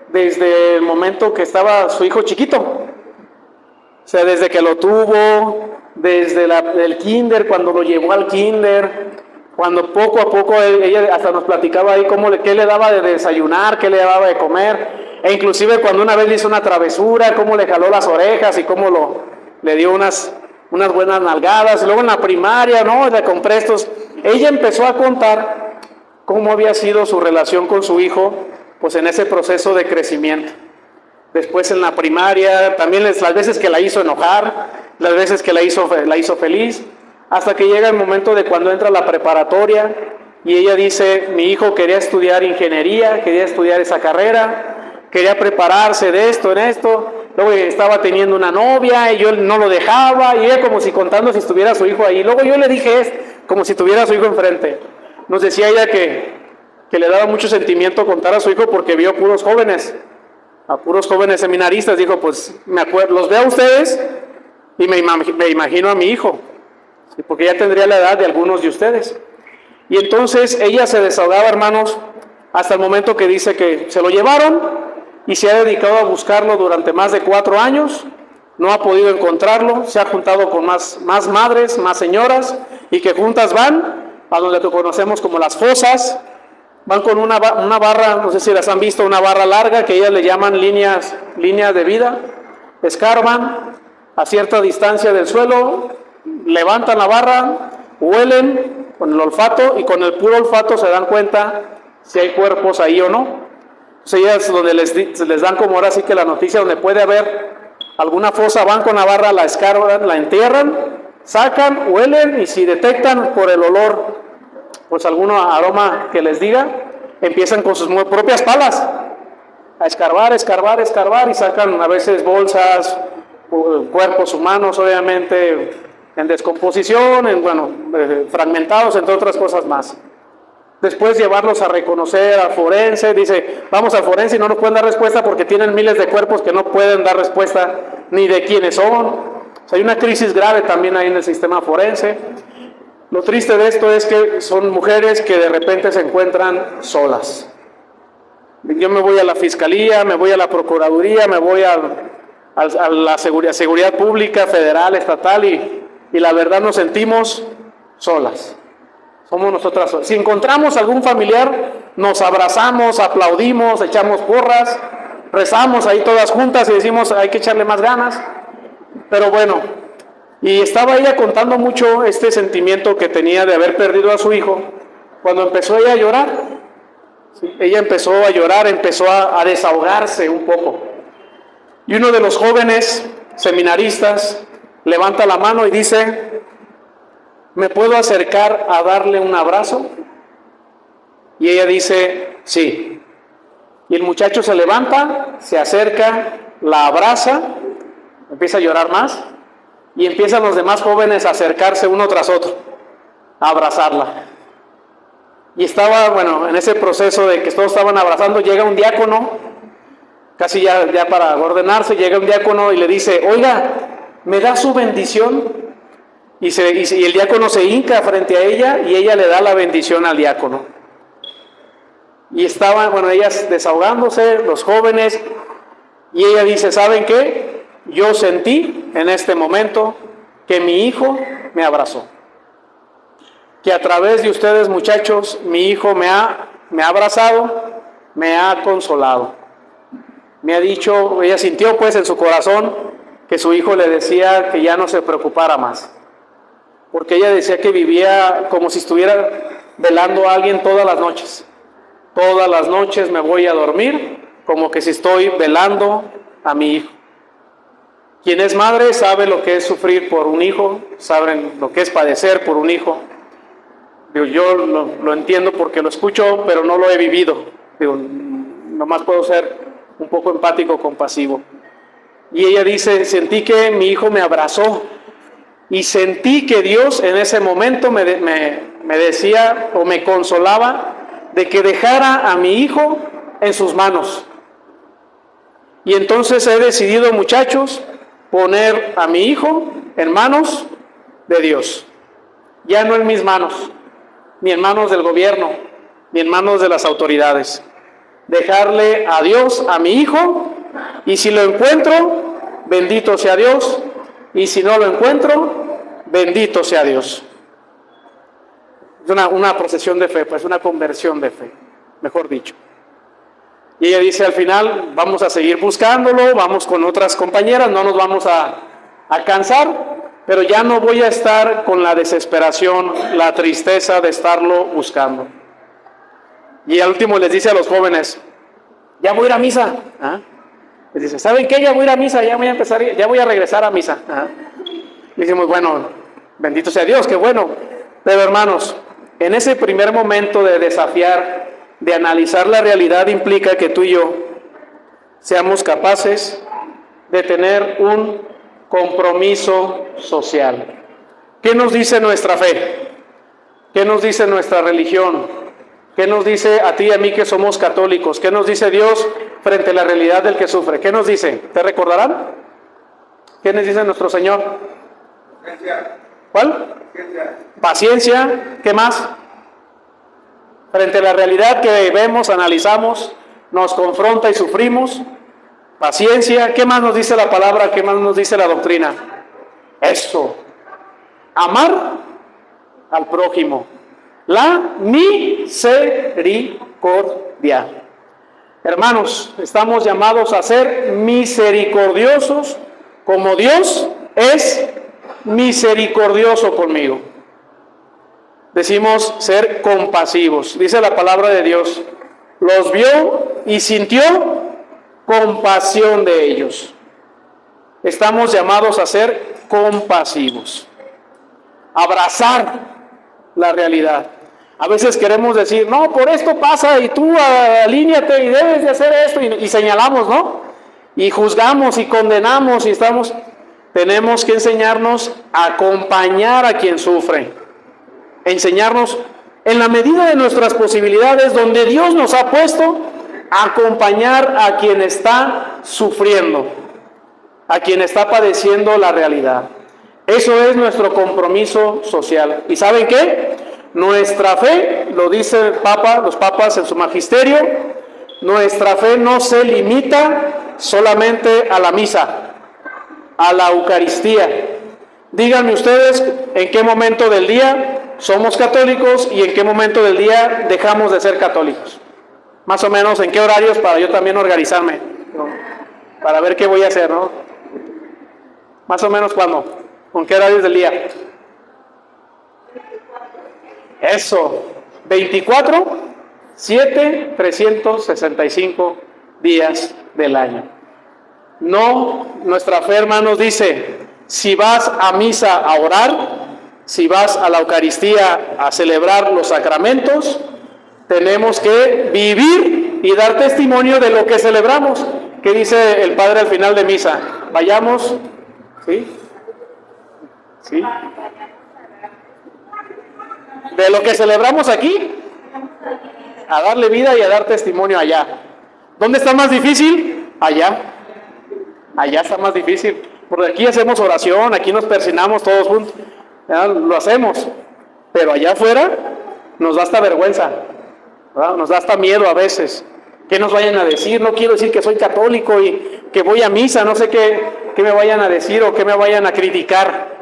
desde el momento que estaba su hijo chiquito, o sea, desde que lo tuvo, desde el kinder, cuando lo llevó al kinder, cuando poco a poco ella hasta nos platicaba ahí qué le daba de desayunar, qué le daba de comer, e inclusive cuando una vez le hizo una travesura, cómo le jaló las orejas y cómo le dio unas buenas nalgadas. Y luego en la primaria, ¿no? Le compré estos. Ella empezó a contar cómo había sido su relación con su hijo, pues en ese proceso de crecimiento. Después en la primaria, también las veces que la hizo enojar, las veces que la hizo feliz, hasta que llega el momento de cuando entra a la preparatoria y ella dice, mi hijo quería estudiar ingeniería, quería estudiar esa carrera, quería prepararse de esto, en esto, luego estaba teniendo una novia y yo no lo dejaba, y ella como si contando si estuviera su hijo ahí. Luego yo le dije como si tuviera a su hijo enfrente. Nos decía ella que le daba mucho sentimiento contar a su hijo porque vio puros jóvenes seminaristas. Dijo, pues los veo a ustedes y me imagino a mi hijo, porque ya tendría la edad de algunos de ustedes. Y entonces ella se desahogaba, hermanos, hasta el momento que dice que se lo llevaron y se ha dedicado a buscarlo durante más de 4 años, no ha podido encontrarlo, se ha juntado con más madres, más señoras, y que juntas van a donde conocemos como las fosas, van con una barra, no sé si las han visto, una barra larga que ellas le llaman líneas de vida, escarban a cierta distancia del suelo, levantan la barra, huelen con el olfato y con el puro olfato se dan cuenta si hay cuerpos ahí o no. Entonces ellas donde les dan como ahora sí que la noticia, donde puede haber alguna fosa, van con la barra, la escarban, la entierran, sacan, huelen y si detectan por el olor pues algún aroma que les diga, empiezan con sus propias palas a escarbar y sacan a veces bolsas, cuerpos humanos obviamente en descomposición, fragmentados, entre otras cosas más. Después llevarlos a reconocer a forense, dice, vamos al forense y no nos pueden dar respuesta porque tienen miles de cuerpos que no pueden dar respuesta ni de quiénes son. O sea, hay una crisis grave también ahí en el sistema forense. Lo triste de esto es que son mujeres que de repente se encuentran solas. Yo me voy a la fiscalía, me voy a la procuraduría, me voy a la seguridad pública, federal, estatal y la verdad nos sentimos solas. Somos nosotras solas. Si encontramos algún familiar, nos abrazamos, aplaudimos, echamos porras, rezamos ahí todas juntas y decimos hay que echarle más ganas. Pero bueno, y estaba ella contando mucho este sentimiento que tenía de haber perdido a su hijo, cuando empezó ella a llorar. ¿Sí? Ella empezó a llorar, empezó a desahogarse un poco. Y uno de los jóvenes seminaristas levanta la mano y dice, ¿me puedo acercar a darle un abrazo? Y ella dice, sí. Y el muchacho se levanta, se acerca, la abraza, empieza a llorar más, y empiezan los demás jóvenes a acercarse uno tras otro, a abrazarla. Y estaba, bueno, en ese proceso de que todos estaban abrazando, llega un diácono, casi ya para ordenarse, llega un diácono y le dice, oiga, ¿me da su bendición? Y el diácono se hinca frente a ella y ella le da la bendición al diácono. Y estaban, bueno, ellas desahogándose, los jóvenes, y ella dice, ¿saben qué? Yo sentí en este momento que mi hijo me abrazó. Que a través de ustedes, muchachos, mi hijo me ha abrazado, me ha consolado. Me ha dicho, ella sintió pues en su corazón que su hijo le decía que ya no se preocupara más. Porque ella decía que vivía como si estuviera velando a alguien todas las noches. Todas las noches me voy a dormir como que si estoy velando a mi hijo. Quien es madre sabe lo que es sufrir por un hijo, saben lo que es padecer por un hijo. Yo lo entiendo porque lo escucho, pero no lo he vivido. Nomás puedo ser un poco empático, compasivo. Y ella dice, sentí que mi hijo me abrazó y sentí que Dios en ese momento me decía o me consolaba de que dejara a mi hijo en sus manos. Y entonces he decidido, muchachos, poner a mi hijo en manos de Dios. Ya no en mis manos, ni en manos del gobierno, ni en manos de las autoridades. Dejarle a Dios a mi hijo, y si lo encuentro, bendito sea Dios, y si no lo encuentro, bendito sea Dios. Es una procesión de fe, pues una conversión de fe, mejor dicho. Y ella dice al final, vamos a seguir buscándolo, vamos con otras compañeras, no nos vamos a cansar, pero ya no voy a estar con la desesperación, la tristeza de estarlo buscando. Y al último les dice a los jóvenes, ya voy a ir a misa. ¿Ah? Les dice, ¿saben qué? Ya voy a ir a misa, ya voy a regresar a misa. ¿Ah? Y dice, muy bueno, bendito sea Dios, qué bueno. Pero hermanos, en ese primer momento de desafiar, de analizar la realidad, implica que tú y yo seamos capaces de tener un compromiso social. ¿Qué nos dice nuestra fe? ¿Qué nos dice nuestra religión? ¿Qué nos dice a ti y a mí que somos católicos? ¿Qué nos dice Dios frente a la realidad del que sufre? ¿Qué nos dice? ¿Te recordarán? ¿Qué nos dice nuestro Señor? Paciencia. ¿Cuál? Paciencia. ¿Qué más? Frente a la realidad que vemos, analizamos, nos confronta y sufrimos. Paciencia. ¿Qué más nos dice la palabra? ¿Qué más nos dice la doctrina? Esto. Amar al prójimo. La misericordia. Hermanos, estamos llamados a ser misericordiosos como Dios es misericordioso conmigo. Decimos ser compasivos. Dice la palabra de Dios, los vio y sintió compasión de ellos. Estamos llamados a ser compasivos. Abrazar la realidad. A veces queremos decir, no, por esto pasa y tú alíñate y debes de hacer esto y señalamos, ¿no? Y juzgamos y condenamos y tenemos que enseñarnos a acompañar a quien sufre. Enseñarnos en la medida de nuestras posibilidades, donde Dios nos ha puesto, a acompañar a quien está sufriendo, a quien está padeciendo la realidad. Eso es nuestro compromiso social. ¿Y saben qué? Nuestra fe, lo dice el Papa, los papas en su magisterio, nuestra fe no se limita solamente a la misa, a la Eucaristía. Díganme ustedes en qué momento del día somos católicos y en qué momento del día dejamos de ser católicos. Más o menos en qué horarios para yo también organizarme, ¿no? Para ver qué voy a hacer, ¿no? Más o menos cuándo, con qué horarios del día. Eso, 24, 7, 365 días del año. No, nuestra fe, hermanos, dice, si vas a misa a orar, si vas a la Eucaristía a celebrar los sacramentos, tenemos que vivir y dar testimonio de lo que celebramos. ¿Qué dice el Padre al final de misa? Vayamos, ¿sí? ¿Sí? De lo que celebramos aquí, A darle vida y a dar testimonio allá. ¿Dónde está más difícil? Allá. Allá está más difícil. Porque aquí hacemos oración, aquí nos persinamos todos juntos. ¿Verdad? Lo hacemos. Pero allá afuera nos da hasta vergüenza. ¿Verdad? Nos da hasta miedo a veces. ¿Qué nos vayan a decir? No quiero decir que soy católico y que voy a misa. No sé qué me vayan a decir o qué me vayan a criticar.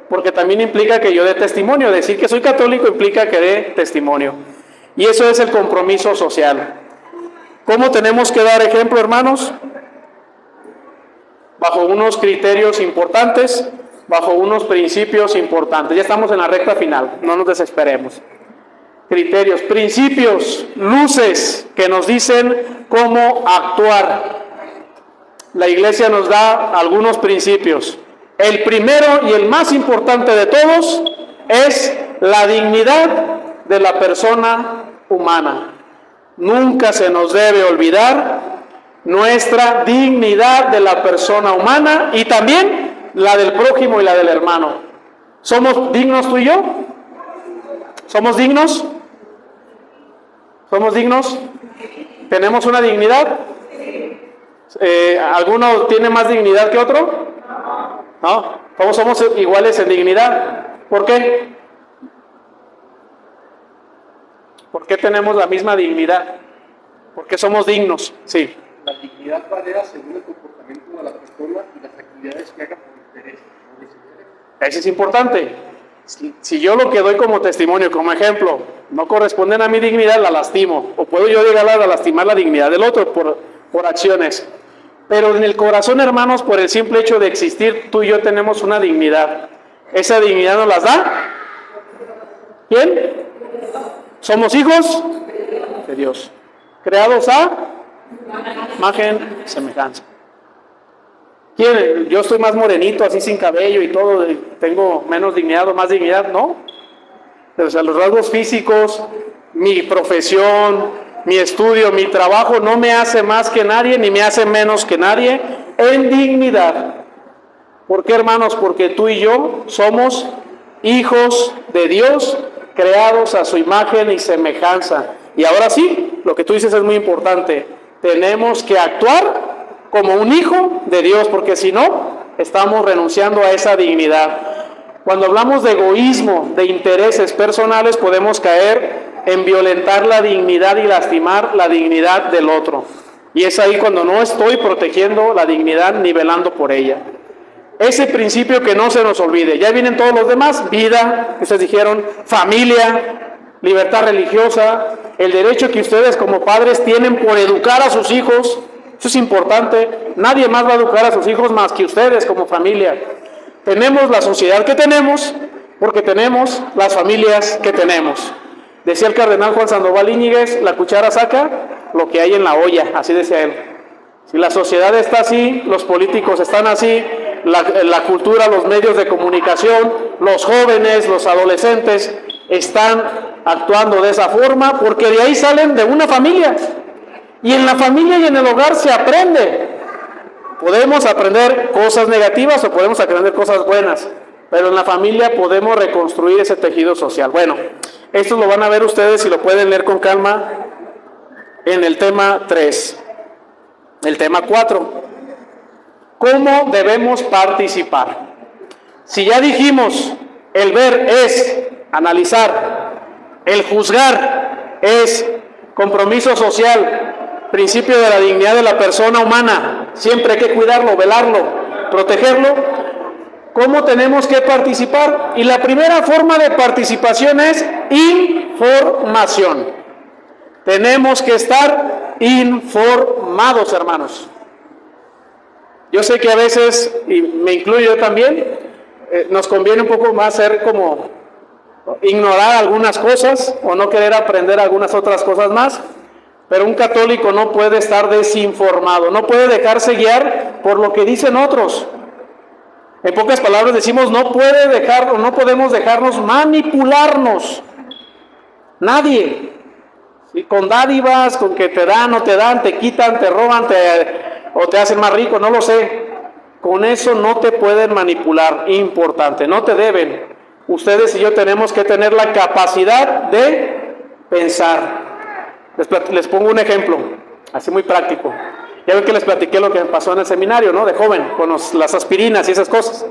Porque también implica que yo dé testimonio. Decir que soy católico implica que dé testimonio. Y eso es el compromiso social. ¿Cómo tenemos que dar ejemplo, hermanos? Bajo unos criterios importantes, bajo unos principios importantes. Ya estamos en la recta final, no nos desesperemos. Criterios, principios, luces que nos dicen cómo actuar. La Iglesia nos da algunos principios. El primero y el más importante de todos es la dignidad de la persona humana. Nunca se nos debe olvidar nuestra dignidad de la persona humana y también la del prójimo y la del hermano. ¿Somos dignos tú y yo? ¿Somos dignos? ¿Somos dignos? ¿Tenemos una dignidad? ¿Alguno tiene más dignidad que otro? No, todos somos iguales en dignidad. ¿Por qué? ¿Por qué tenemos la misma dignidad? ¿Por qué somos dignos? Sí. La dignidad varía según el comportamiento de la persona y las actividades que haga por interés. Eso es importante. Si yo lo que doy como testimonio, como ejemplo, no corresponden a mi dignidad, la lastimo. O puedo yo llegar a lastimar la dignidad del otro por acciones. Pero en el corazón, hermanos, por el simple hecho de existir, tú y yo tenemos una dignidad. ¿Esa dignidad nos las da? ¿Quién? Somos hijos de Dios, creados a imagen y semejanza. ¿Quién? Yo estoy más morenito, así sin cabello y todo, tengo menos dignidad o más dignidad, ¿no? O sea, los rasgos físicos, mi profesión, mi estudio, mi trabajo no me hace más que nadie ni me hace menos que nadie en dignidad. ¿Por qué, hermanos? Porque tú y yo somos hijos de Dios, creados a su imagen y semejanza. Y ahora sí, lo que tú dices es muy importante. Tenemos que actuar como un hijo de Dios, porque si no, estamos renunciando a esa dignidad. Cuando hablamos de egoísmo, de intereses personales, podemos caer en violentar la dignidad y lastimar la dignidad del otro. Y es ahí cuando no estoy protegiendo la dignidad ni velando por ella. Ese principio que no se nos olvide. Ya vienen todos los demás: vida, ustedes dijeron, familia, libertad religiosa, el derecho que ustedes como padres tienen por educar a sus hijos. Eso es importante. Nadie más va a educar a sus hijos más que ustedes como familia. Tenemos la sociedad que tenemos porque tenemos las familias que tenemos. Decía el cardenal Juan Sandoval Íñiguez, la cuchara saca lo que hay en la olla, así decía él. Si la sociedad está así, los políticos están así, la cultura, los medios de comunicación, los jóvenes, los adolescentes están actuando de esa forma porque de ahí salen de una familia. Y en la familia y en el hogar se aprende. Podemos aprender cosas negativas o podemos aprender cosas buenas, pero en la familia podemos reconstruir ese tejido social. Bueno, esto lo van a ver ustedes y lo pueden leer con calma en el tema 3. El tema 4. ¿Cómo debemos participar? Si ya dijimos, el ver es analizar, el juzgar es compromiso social, principio de la dignidad de la persona humana, siempre hay que cuidarlo, velarlo, protegerlo. ¿Cómo tenemos que participar? Y la primera forma de participación es información. Tenemos que estar informados, hermanos. Yo sé que a veces, y me incluyo yo también, nos conviene un poco más ser como ignorar algunas cosas o no querer aprender algunas otras cosas más. Pero un católico no puede estar desinformado, no puede dejarse guiar por lo que dicen otros. En pocas palabras decimos, no podemos dejarnos manipularnos. Nadie. ¿Sí? Con dádivas, con que te dan o te dan, te quitan, te roban, o te hacen más rico, no lo sé. Con eso no te pueden manipular. Importante, no te deben. Ustedes y yo tenemos que tener la capacidad de pensar. Les pongo un ejemplo, así muy práctico. Ya ven que les platiqué lo que me pasó en el seminario, ¿no? De joven, con las aspirinas y esas cosas.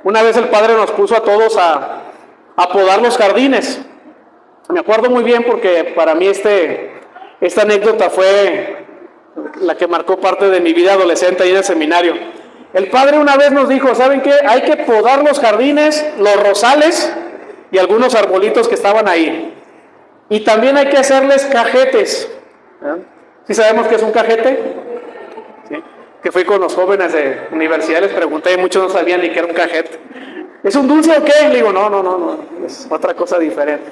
Una vez el padre nos puso a todos a podar los jardines. Me acuerdo muy bien porque para mí esta anécdota fue la que marcó parte de mi vida adolescente ahí en el seminario. El padre una vez nos dijo, ¿saben qué? Hay que podar los jardines, los rosales y algunos arbolitos que estaban ahí. Y también hay que hacerles cajetes. ¿Sí sabemos qué es un cajete? ¿Sí? Que fui con los jóvenes de universidad, les pregunté y muchos no sabían ni qué era un cajete. ¿Es un dulce o qué? Le digo, no, es otra cosa diferente.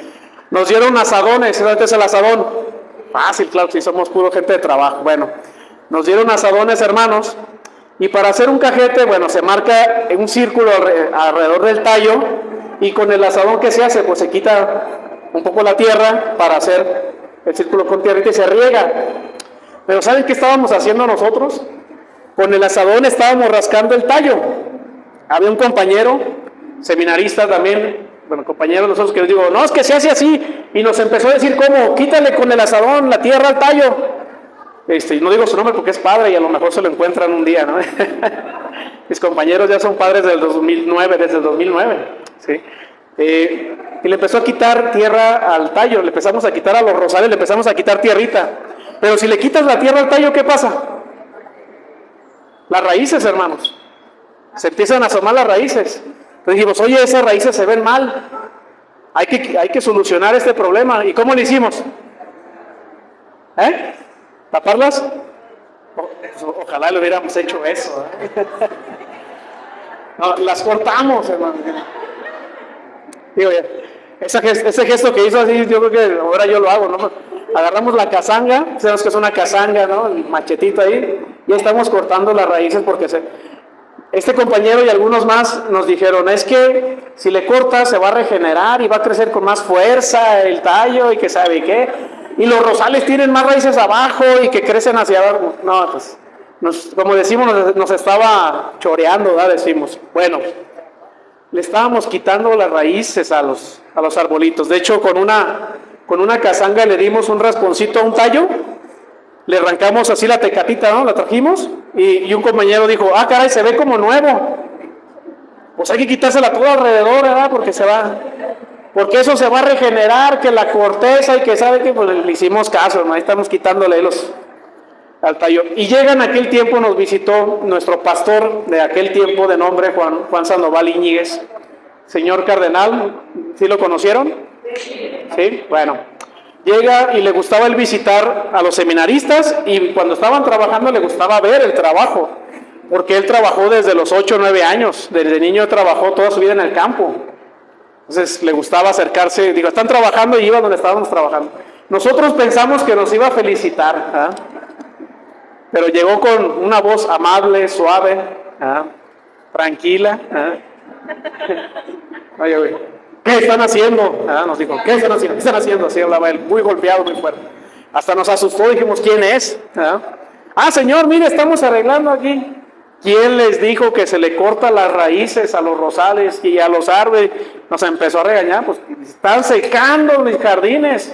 Nos dieron asadones, ¿sabes qué es el asadón? Fácil, claro, si somos puro gente de trabajo. Bueno, nos dieron asadones, hermanos, y para hacer un cajete, bueno, se marca un círculo alrededor del tallo, y con el asadón que se hace, pues se quita un poco la tierra para hacer el círculo con tierra y se riega. Pero ¿saben qué estábamos haciendo nosotros? Con el asadón estábamos rascando el tallo. Había un compañero, seminarista también, bueno, compañero de nosotros, que les digo, no, es que se hace así, y nos empezó a decir cómo, quítale con el asadón la tierra al tallo. No digo su nombre porque es padre y a lo mejor se lo encuentran un día, ¿no? Mis compañeros ya son padres del 2009, desde el 2009, ¿sí? Y le empezó a quitar tierra al tallo, le empezamos a quitar a los rosales, le empezamos a quitar tierrita. Pero si le quitas la tierra al tallo, ¿qué pasa? Las raíces, hermanos. Se empiezan a asomar las raíces. Entonces dijimos, oye, esas raíces se ven mal. Hay que solucionar este problema. ¿Y cómo lo hicimos? ¿Taparlas? Ojalá lo hubiéramos hecho eso. No, las cortamos, hermano. Digo, ese gesto que hizo así, yo creo que ahora yo lo hago, ¿no? Agarramos la casanga, sabemos que es una casanga, ¿no? El machetito ahí, y estamos cortando las raíces porque este compañero y algunos más nos dijeron, es que si le cortas se va a regenerar y va a crecer con más fuerza el tallo y que sabe qué, y los rosales tienen más raíces abajo y que crecen hacia abajo. No, pues, como decimos, nos estaba choreando, ¿verdad? Decimos, bueno, le estábamos quitando las raíces a los arbolitos. De hecho, con una casanga le dimos un rasponcito a un tallo, le arrancamos así la tecatita, ¿no? La trajimos y un compañero dijo, caray, se ve como nuevo. Pues hay que quitársela todo alrededor, ¿verdad? Porque eso se va a regenerar, que la corteza y que sabe que pues le hicimos caso, ¿no? Ahí estamos quitándole al tallo. Y llega en aquel tiempo, nos visitó nuestro pastor de aquel tiempo de nombre Juan Sandoval Íñiguez, señor cardenal. ¿Sí lo conocieron? Sí, bueno. Llega y le gustaba él visitar a los seminaristas y cuando estaban trabajando le gustaba ver el trabajo, porque él trabajó desde los 8 o 9 años, desde niño trabajó toda su vida en el campo. Entonces le gustaba acercarse, digo, están trabajando y iba donde estábamos trabajando. Nosotros pensamos que nos iba a felicitar, pero llegó con una voz amable, suave, tranquila. Oye, ¿qué están haciendo? Nos dijo, ¿qué están haciendo? ¿Qué están haciendo? Así hablaba él, muy golpeado, muy fuerte. Hasta nos asustó, dijimos, ¿quién es? Señor, mire, estamos arreglando aquí. ¿Quién les dijo que se le corta las raíces a los rosales y a los árboles? Nos empezó a regañar, pues están secando mis jardines.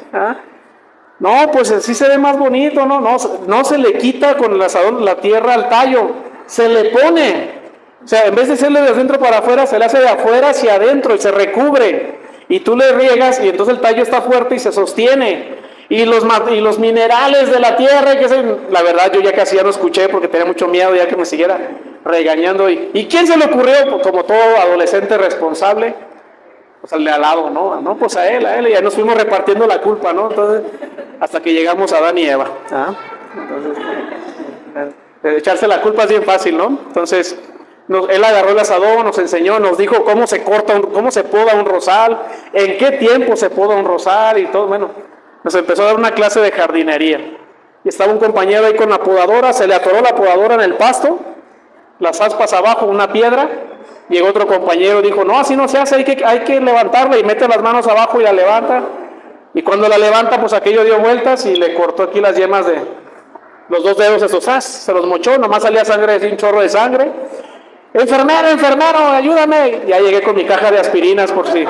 No, pues así se ve más bonito, no se le quita con el asadón la tierra al tallo, se le pone. O sea, en vez de hacerle de adentro para afuera, se le hace de afuera hacia adentro y se recubre. Y tú le riegas y entonces el tallo está fuerte y se sostiene. Y los minerales de la tierra, la verdad yo ya casi ya no escuché porque tenía mucho miedo ya que me siguiera regañando. ¿Y quién se le ocurrió? Pues como todo adolescente responsable, pues al de al lado, ¿no? No, pues a él, y ya nos fuimos repartiendo la culpa, ¿no? Entonces, hasta que llegamos a Adán y Eva. Entonces, echarse la culpa es bien fácil, ¿no? Entonces, él agarró el asadón, nos enseñó, nos dijo cómo se poda un rosal, en qué tiempo se poda un rosal y todo. Bueno, nos empezó a dar una clase de jardinería. Y estaba un compañero ahí con la podadora, se le atoró la podadora en el pasto, las aspas abajo, una piedra. Llegó otro compañero y dijo, no, así no se hace, hay que levantarla, y mete las manos abajo y la levanta. Y cuando la levanta, pues aquello dio vueltas y le cortó aquí las yemas de los 2 dedos esos, se los mochó, nomás salía sangre, así un chorro de sangre. Enfermero, ayúdame. Ya llegué con mi caja de aspirinas por si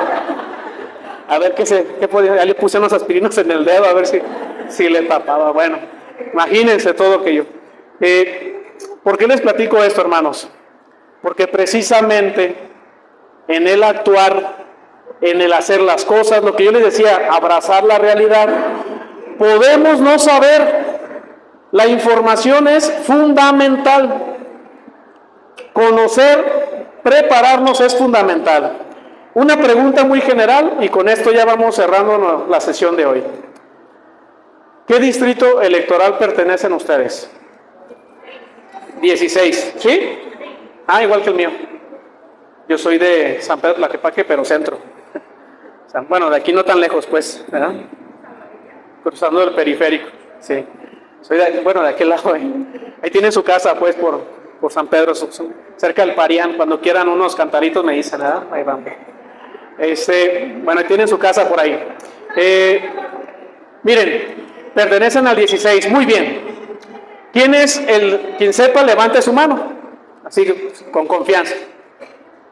A ver qué podía. Ya le puse unos aspirinos en el dedo a ver si le tapaba. Bueno, imagínense todo aquello. ¿Por qué les platico esto, hermanos? Porque precisamente en el actuar, en el hacer las cosas, lo que yo les decía, abrazar la realidad, podemos no saber. La información es fundamental. Conocer, prepararnos es fundamental. Una pregunta muy general y con esto ya vamos cerrando la sesión de hoy. ¿Qué distrito electoral pertenecen ustedes? 16, ¿sí? Igual que el mío. Yo soy de San Pedro Tlaquepaque, pero centro. Bueno, de aquí no tan lejos, pues, ¿verdad? Cruzando el periférico, sí. Soy de aquel lado. Ahí tienen su casa, pues, por San Pedro, cerca del Parián. Cuando quieran unos cantaritos me dicen, ¿verdad? Ahí van. Bueno, tienen su casa por ahí. Miren, pertenecen al 16, muy bien. Quien sepa, levante su mano, así con confianza.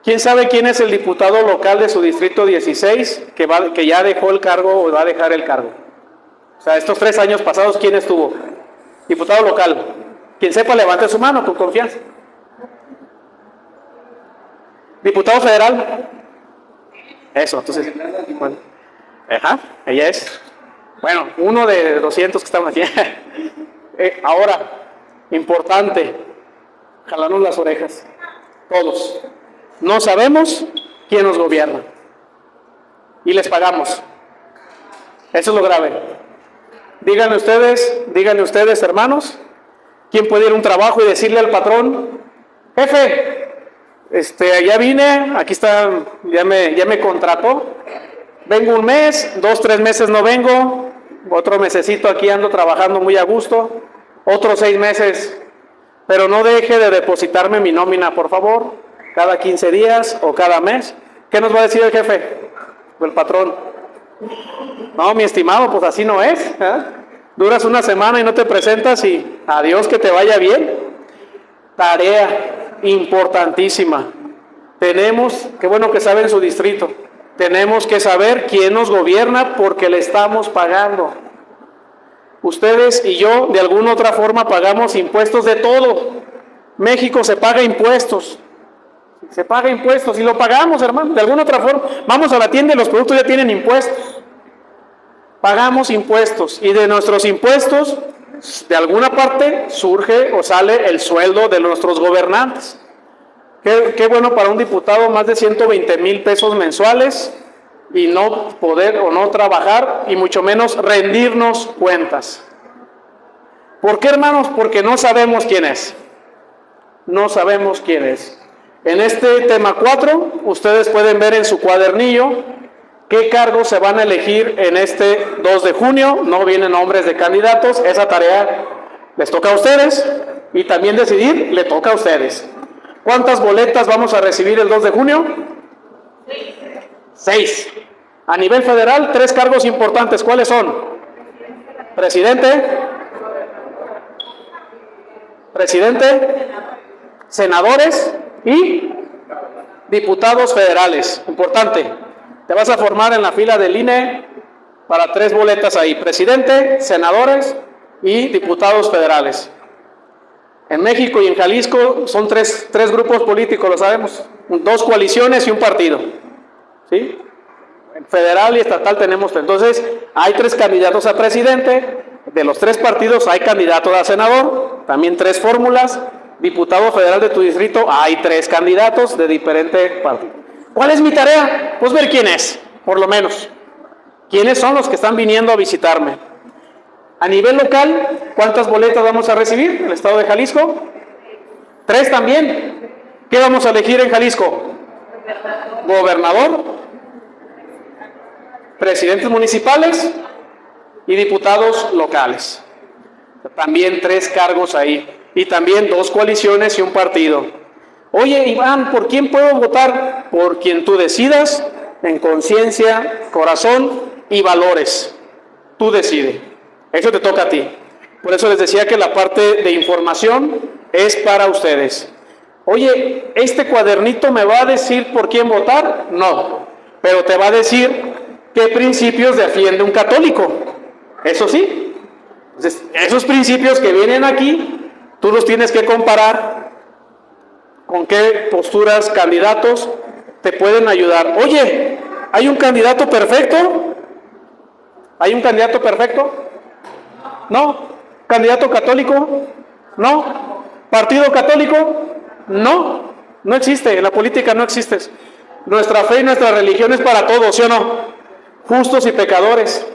¿Quién sabe quién es el diputado local de su distrito 16 que ya dejó el cargo o va a dejar el cargo? O sea, estos 3 años pasados, ¿quién estuvo? Diputado local. Quien sepa, levante su mano con confianza. Diputado federal. Eso, entonces, bueno. Ajá, ella es. Bueno, uno de 200 que estamos aquí. Ahora, importante, jalarnos las orejas. Todos. No sabemos quién nos gobierna. Y les pagamos. Eso es lo grave. Díganle ustedes, hermanos, ¿quién puede ir a un trabajo y decirle al patrón, jefe, ya vine, aquí está, ya me contrató, vengo un mes, 2, 3 meses no vengo, otro mesecito aquí ando trabajando muy a gusto, otros 6 meses, pero no deje de depositarme mi nómina, por favor, cada 15 días o cada mes? ¿Qué nos va a decir el jefe o el patrón? No, mi estimado, pues así no es, ¿eh? Duras una semana y no te presentas y adiós, que te vaya bien. Tarea importantísima. Qué bueno que saben su distrito, tenemos que saber quién nos gobierna porque le estamos pagando. Ustedes y yo, de alguna otra forma, pagamos impuestos de todo. México se paga impuestos. Se paga impuestos y lo pagamos, hermano, de alguna otra forma. Vamos a la tienda y los productos ya tienen impuestos. Pagamos impuestos y de nuestros impuestos, de alguna parte, surge o sale el sueldo de nuestros gobernantes. Qué bueno para un diputado, más de 120,000 pesos mensuales y no poder o no trabajar y mucho menos rendirnos cuentas. ¿Por qué, hermanos? Porque no sabemos quién es. No sabemos quién es. En este tema 4, ustedes pueden ver en su cuadernillo qué cargos se van a elegir en este 2 de junio. No vienen nombres de candidatos, esa tarea les toca a ustedes y también decidir le toca a ustedes. ¿Cuántas boletas vamos a recibir el 2 de junio? 6. A nivel federal, 3 cargos importantes. ¿Cuáles son? Presidente, senadores y diputados federales. Importante. Te vas a formar en la fila del INE para 3 boletas ahí. Presidente, senadores y diputados federales. En México y en Jalisco son tres grupos políticos, lo sabemos. 2 coaliciones y un partido. ¿Sí? En federal y estatal tenemos. Entonces, hay 3 candidatos a presidente. De los 3 partidos hay candidato a senador. También 3 fórmulas. Diputado federal de tu distrito, hay 3 candidatos de diferente partido. ¿Cuál es mi tarea? Pues ver quién es, por lo menos. ¿Quiénes son los que están viniendo a visitarme? A nivel local, ¿cuántas boletas vamos a recibir en el estado de Jalisco? 3 también. ¿Qué vamos a elegir en Jalisco? Gobernador, presidentes municipales y diputados locales. También 3 cargos ahí. Y también 2 coaliciones y un partido. Oye, Iván, ¿por quién puedo votar? Por quien tú decidas, en conciencia, corazón y valores. Tú decides. Eso te toca a ti. Por eso les decía que la parte de información es para ustedes. Oye, ¿este cuadernito me va a decir por quién votar? No, pero te va a decir qué principios defiende un católico. Eso sí. Entonces, esos principios que vienen aquí, tú los tienes que comparar con qué posturas, candidatos te pueden ayudar. Oye, ¿hay un candidato perfecto? ¿Hay un candidato perfecto? No. ¿Candidato católico? No. ¿Partido católico? No. No existe. En la política no existe. Nuestra fe y nuestra religión es para todos, ¿sí o no? Justos y pecadores,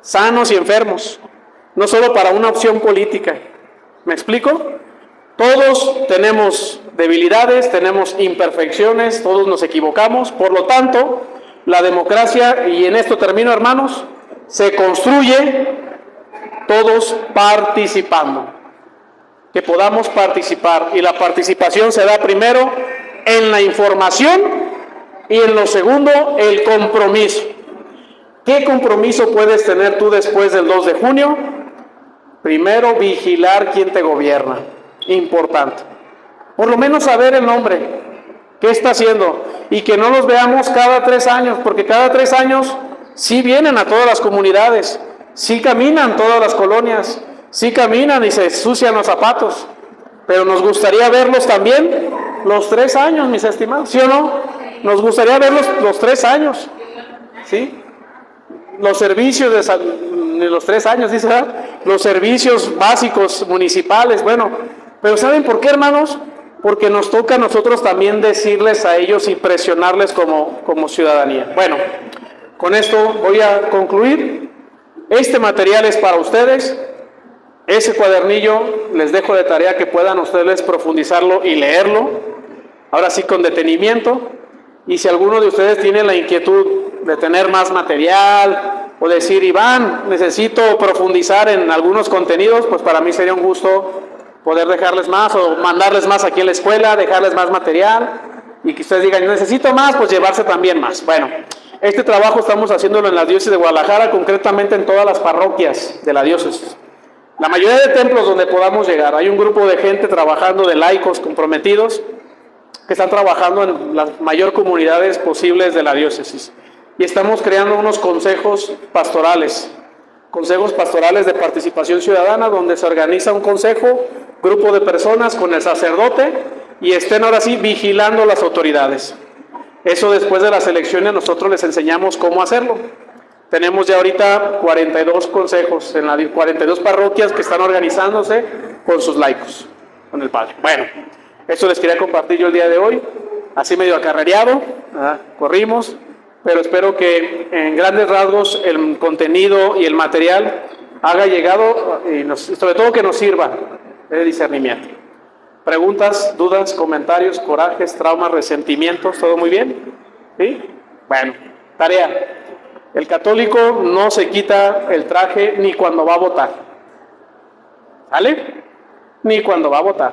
sanos y enfermos. No solo para una opción política. ¿Me explico? Todos tenemos debilidades, tenemos imperfecciones, todos nos equivocamos. Por lo tanto, la democracia, y en esto termino, hermanos, se construye todos participando. Que podamos participar. Y la participación se da primero en la información y en lo segundo, el compromiso. ¿Qué compromiso puedes tener tú después del 2 de junio? Primero, vigilar quién te gobierna. Importante. Por lo menos saber el nombre. ¿Qué está haciendo? Y que no los veamos cada 3 años, porque cada 3 años sí vienen a todas las comunidades, sí caminan todas las colonias, sí caminan y se ensucian los zapatos. Pero nos gustaría verlos también los 3 años, mis estimados. ¿Sí o no? Nos gustaría verlos los 3 años. ¿Sí? Los servicios de los 3 años, dice, ¿verdad? Los servicios básicos municipales, bueno, pero ¿saben por qué, hermanos? Porque nos toca a nosotros también decirles a ellos y presionarles como ciudadanía. Bueno, con esto voy a concluir. Este material es para ustedes. Ese cuadernillo les dejo de tarea que puedan ustedes profundizarlo y leerlo. Ahora sí con detenimiento. Y si alguno de ustedes tiene la inquietud de tener más material o decir, Iván, necesito profundizar en algunos contenidos, pues para mí sería un gusto poder dejarles más o mandarles más aquí en la escuela, dejarles más material y que ustedes digan, necesito más, pues llevarse también más. Bueno, este trabajo estamos haciéndolo en la diócesis de Guadalajara, concretamente en todas las parroquias de la diócesis. La mayoría de templos donde podamos llegar, hay un grupo de gente trabajando, de laicos comprometidos, que están trabajando en las mayor comunidades posibles de la diócesis. Y estamos creando unos consejos pastorales de participación ciudadana, donde se organiza un consejo, grupo de personas con el sacerdote, y estén ahora sí vigilando las autoridades. Eso después de las elecciones nosotros les enseñamos cómo hacerlo. Tenemos ya ahorita 42 consejos en las 42 parroquias que están organizándose con sus laicos, con el padre. Bueno, eso les quería compartir yo el día de hoy, así medio acarreado, corrimos, pero espero que en grandes rasgos el contenido y el material haga llegado y sobre todo que nos sirva de discernimiento. ¿Preguntas, dudas, comentarios, corajes, traumas, resentimientos? ¿Todo muy bien? ¿Sí? Bueno, tarea. El católico no se quita el traje ni cuando va a votar. ¿Sale? Ni cuando va a votar.